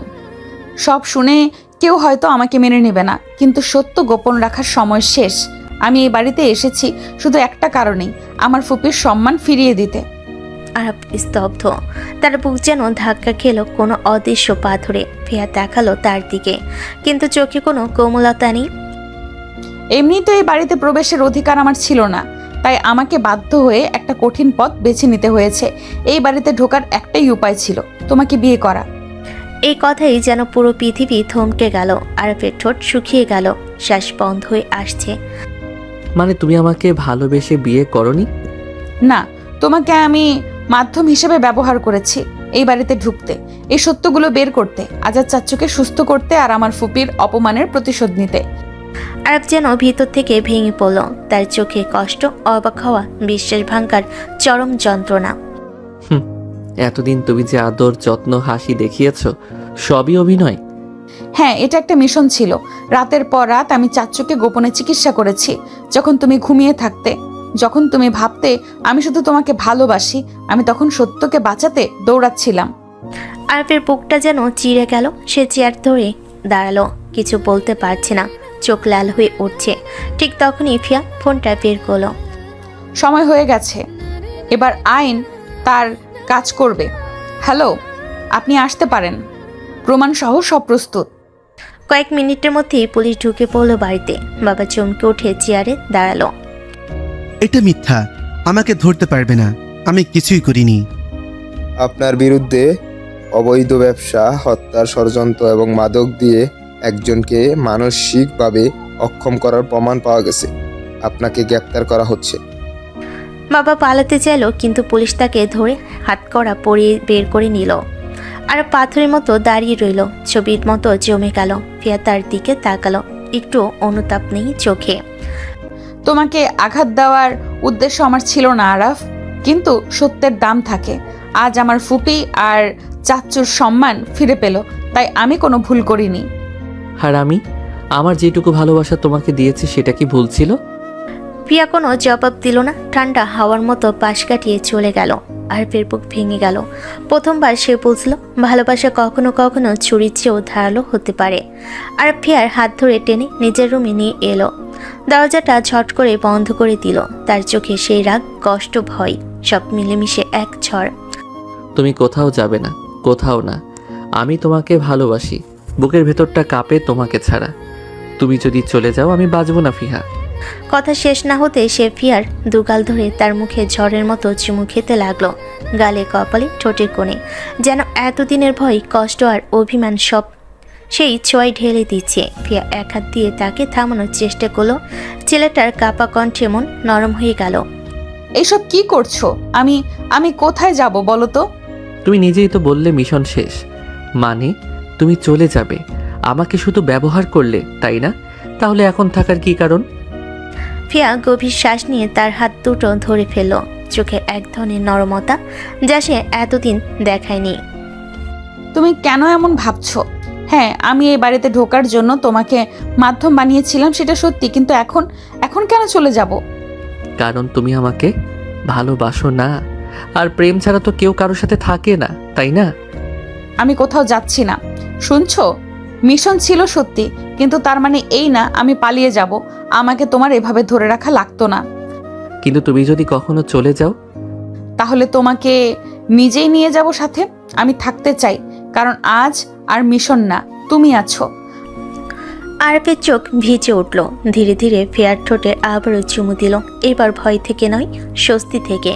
সব শুনে কেউ হয়তো আমাকে মেনে নেবে না, কিন্তু সত্য গোপন রাখার সময় শেষ। আমি এই বাড়িতে এসেছি শুধু একটা কারণেই, আমার ফুপির সম্মান ফিরিয়ে দিতে। আরব স্তব্ধ, তার বুক যেন ধাক্কা খেলো কোনো অদৃশ্য পাথরে। ফিয়া তাকালো তার দিকে, কিন্তু চোখে কোনো কোমলতা নেই। এমনি তো এই বাড়িতে প্রবেশের অধিকার আমার ছিল না, তাই আমাকে বাধ্য হয়ে একটা কঠিন পথ বেছে নিতে হয়েছে। এই বাড়িতে ঢোকার একটাই উপায় ছিল, তোমাকে বিয়ে করা। এই কথাই যেন পুরো পৃথিবী থমকে গেল। আরবের ঠোঁট শুকিয়ে গেল, শ্বাস বন্ধ হয়ে আসছে। মানে তুমি আমাকে ভালোবেসে বিয়ে করনি? না, তোমাকে আমি মাধ্যম হিসেবে ব্যবহার করেছি এই বাড়িতে ঢুকতে, এই সত্যগুলো বের করতে, আজাদ চাচ্চুকে সুস্থ করতে, আর আমার ফুপির অপমানের প্রতিশোধ নিতে। আরব যেন ভিতর থেকে ভেঙে পড়ল, তার চোখে কষ্ট, অবাক হওয়া, বিশ্বাস ভাঙার চরম যন্ত্রণা। এতদিন তুমি যে আদর, যত্ন, হাসি দেখিয়েছো সবই অভিনয়। হ্যাঁ, এটা একটা মিশন ছিল। রাতের পর রাত আমি চাচ্চুকে গোপনে চিকিৎসা করেছি। যখন তুমি ঘুমিয়ে থাকতে, যখন তুমি ভাবতে আমি শুধু তোমাকে ভালোবাসি, আমি তখন সত্যকে বাঁচাতে দৌড়াচ্ছিলাম। আরবের বুকটা যেন চিড়ে গেল। সে চেয়ার ধরে দাঁড়ালো, কিছু বলতে পারছে না, চোখ লাল হয়ে উঠছে। ঠিক তখনই ফিয়া ফোনটা বের করলো। সময় হয়ে গেছে, এবার আইন তার কাজ করবে। হ্যালো, আপনি আসতে পারেন, প্রমাণ সহ সব প্রস্তুত। কয়েক মিনিটের মধ্যেই পুলিশ ঢুকে পড়লো বাড়িতে। বাবা চমকে উঠে চেয়ারে দাঁড়ালো। এটা মিথ্যা, আমাকে ধরতে পারবে না, আমি কিছুই করিনি। আপনার বিরুদ্ধে অবৈধ ব্যবসা, হত্যার ষড়যন্ত্র এবং মাদক দিয়ে একজনকে মানসিকভাবে অক্ষম করার প্রমাণ পাওয়া গেছে। আপনাকে গ্রেপ্তার করা হচ্ছে। বাবা পালাতে চাইলো, কিন্তু পুলিশ তাকে ধরে হাতকড়া পরিয়ে বের করে নিল। আর পাথরের মতো দাঁড়িয়ে রইল, ছবির মতো জমে গেল। ফিয়া তার দিকে তাকালো, একটু অনুতাপ নেই চোখে। তোমাকে আঘাত দেওয়ার উদ্দেশ্য আমার ছিল না আরাফ, কিন্তু সত্যের দাম থাকে। আজ আমার ফুপি আর চাচ্চুর সম্মান ফিরে পেল, তাই আমি কোনো ভুল করিনি। আর আমি আমার যেটুকু ভালোবাসা তোমাকে দিয়েছি সেটা কি ভুল ছিল? ফিয়া কোনো জবাব দিল না, ঠান্ডা হাওয়ার মতো পাশ কাটিয়ে চলে গেল। আরবের বুক ভেঙে গেল। প্রথমবার সে বুঝল ভালোবাসা কখনো কখনো ছুরির চেয়েও ধারালো হতে পারে। আর ফিয়ার হাত ধরে টেনে নিজের রুমে নিয়ে এলো। দরজাটা ঝট করে বন্ধ করে দিল। তার চোখে সেই রাগ, কষ্ট, ভয় সব মিলেমিশে এক ঝড়। তুমি কোথাও যাবে না, কোথাও না। আমি তোমাকে ভালোবাসি, বুকের ভেতরটা কাঁপে তোমাকে ছাড়া। তুমি যদি চলে যাও আমি বাঁচব না ফিহা। কথা শেষ না হতে সে ফিয়ার দুগাল ধরে তার মুখে ঝড়ের মতো চুমু খেতে লাগলো, গালে, কপালে, ঠোঁটের কোণে, যেন এতদিনের ভয়, কষ্ট আর অভিমান সব সেই ছোঁয়ায় ঢেলে দিচ্ছে। ফিয়া এক হাত দিয়ে তাকে থামানোর চেষ্টা করলো। ছেলেটার কাপা কণ্ঠে মন নরম হয়ে গেল। এইসব কি করছো? আমি আমি কোথায় যাব বলো তো? তুমি নিজেই তো বললে মিশন শেষ, মানে তুমি চলে যাবে। আমাকে শুধু ব্যবহার করলে, তাই না? তাহলে এখন থাকার কি কারণ? ফিয়া গভীর শ্বাস নিয়ে তার হাত দুটো ধরে ফেলল, চোখে এক ধরনের নরমতা যা সে এতদিন দেখায়নি। তুমি কেন এমন ভাবছো? হ্যাঁ, আমি এই বাড়িতে ঢোকার জন্য তোমাকে মাধ্যম বানিয়েছিলাম, সেটা সত্যি, কিন্তু এখন কেন চলে যাব? কারণ তুমি আমাকে ভালোবাসো না, আর প্রেম ছাড়া তো কেউ কারোর সাথে থাকে না, তাই না? আমি কোথাও যাচ্ছি না, শুনছো? মিশন ছিল সত্যি, কিন্তু তার মানে এই না আমি পালিয়ে যাব। আমাকে তোমার এভাবে ধরে রাখা লাগতো না। কিন্তু তুমি যদি কখনো চলে যাও? তাহলে তোমাকে নিজেই নিয়ে যাব সাথে। আমি থাকতে চাই, কারণ আজ আর মিশন না, তুমি আছো। আরবের চোখ ভিজে উঠল। ধীরে ধীরে ফেয়ার ঠোঁটে আবারও চুমু দিল, এবার ভয় থেকে নয়, স্বস্তি থেকে।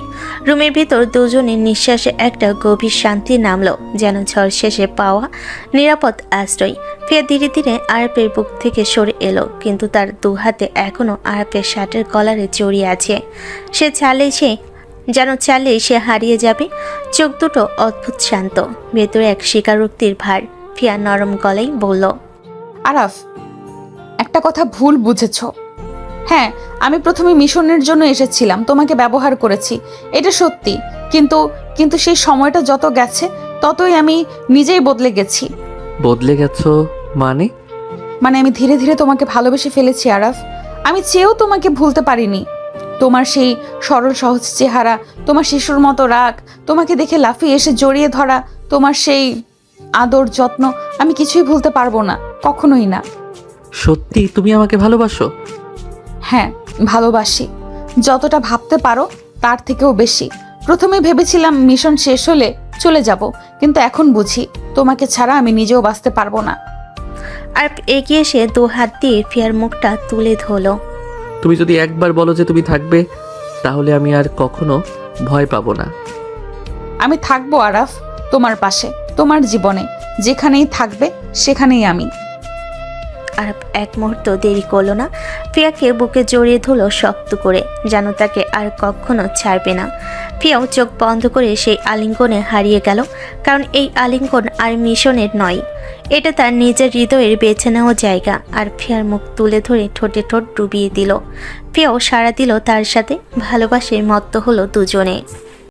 রুমের ভিতর দুজনের নিঃশ্বাসে একটা গভীর শান্তি নামলো, যেন ঝড় শেষে পাওয়া নিরাপদ আশ্রয়। ফেয়ার ধীরে ধীরে আরবের বুক থেকে সরে এলো, কিন্তু তার দু হাতে এখনও আরবের শার্টের কলারে জড়িয়ে আছে। সে চাইলেই সে হারিয়ে যাবে। চোখ দুটো অদ্ভুত শান্ত, ভেতরে এক স্বীকারোক্তির ভার। ফিয়া নরম গলায় বলল, আরাফ, একটা কথা ভুল বুঝেছ। হ্যাঁ, আমি প্রথমে মিশনের জন্য এসেছিলাম, তোমাকে ব্যবহার করেছি, এটা সত্যি, কিন্তু সেই সময়টা যত গেছে ততই আমি নিজেই বদলে গেছি। বদলে গেছো মানে? আমি ধীরে ধীরে তোমাকে ভালোবেসে ফেলেছি আরাফ। আমি চেয়েও তোমাকে ভুলতে পারিনি। তোমার সেই সরল সহজ চেহারা, তোমার শিশুর মতো রাগ, তোমাকে দেখে লাফিয়ে এসে জড়িয়ে ধরা, তোমার সেই আদর, যত্ন, আমি কিছুই ভুলতে পারবো না, কখনোই না। সত্যি তুমি আমাকে ভালোবাসো? হ্যাঁ, ভালোবাসি, যতটা ভাবতে পারো তার থেকেও বেশি। প্রথমে ভেবেছিলাম মিশন শেষ হলে চলে যাব, কিন্তু এখন বুঝি তোমাকে ছাড়া আমি নিজেও বাঁচতে পারবো না। আর এগিয়ে এসে দু হাত দিয়ে ফিয়ার মুখটা তুলে ধরলো। তুমি যদি একবার বলো যে তুমি থাকবে, তাহলে আমি আর কখনো ভয় পাবো না। আমি থাকবো আরাফ, তোমার পাশে, তোমার জীবনে যেখানেই থাকবে সেখানেই আমি। আর এক মুহূর্ত দেরি করলো না, ফিয়াকে বুকে জড়িয়ে ধরলো শক্ত করে, যেন তাকে আর কখনো ছাড়বে না। ফিয়াও চোখ বন্ধ করে সেই আলিঙ্গনে হারিয়ে গেল, কারণ এই আলিঙ্গন আর মিশনের নয়, এটা তার নিজের হৃদয়ের বেছে নেওয়া জায়গা। আর ফিয়ার মুখ তুলে ধরে ঠোঁটে ঠোঁট ডুবিয়ে দিল। ফিয়াও সাড়া দিল তার সাথে, ভালোবাসে মত্ত হলো দুজনে।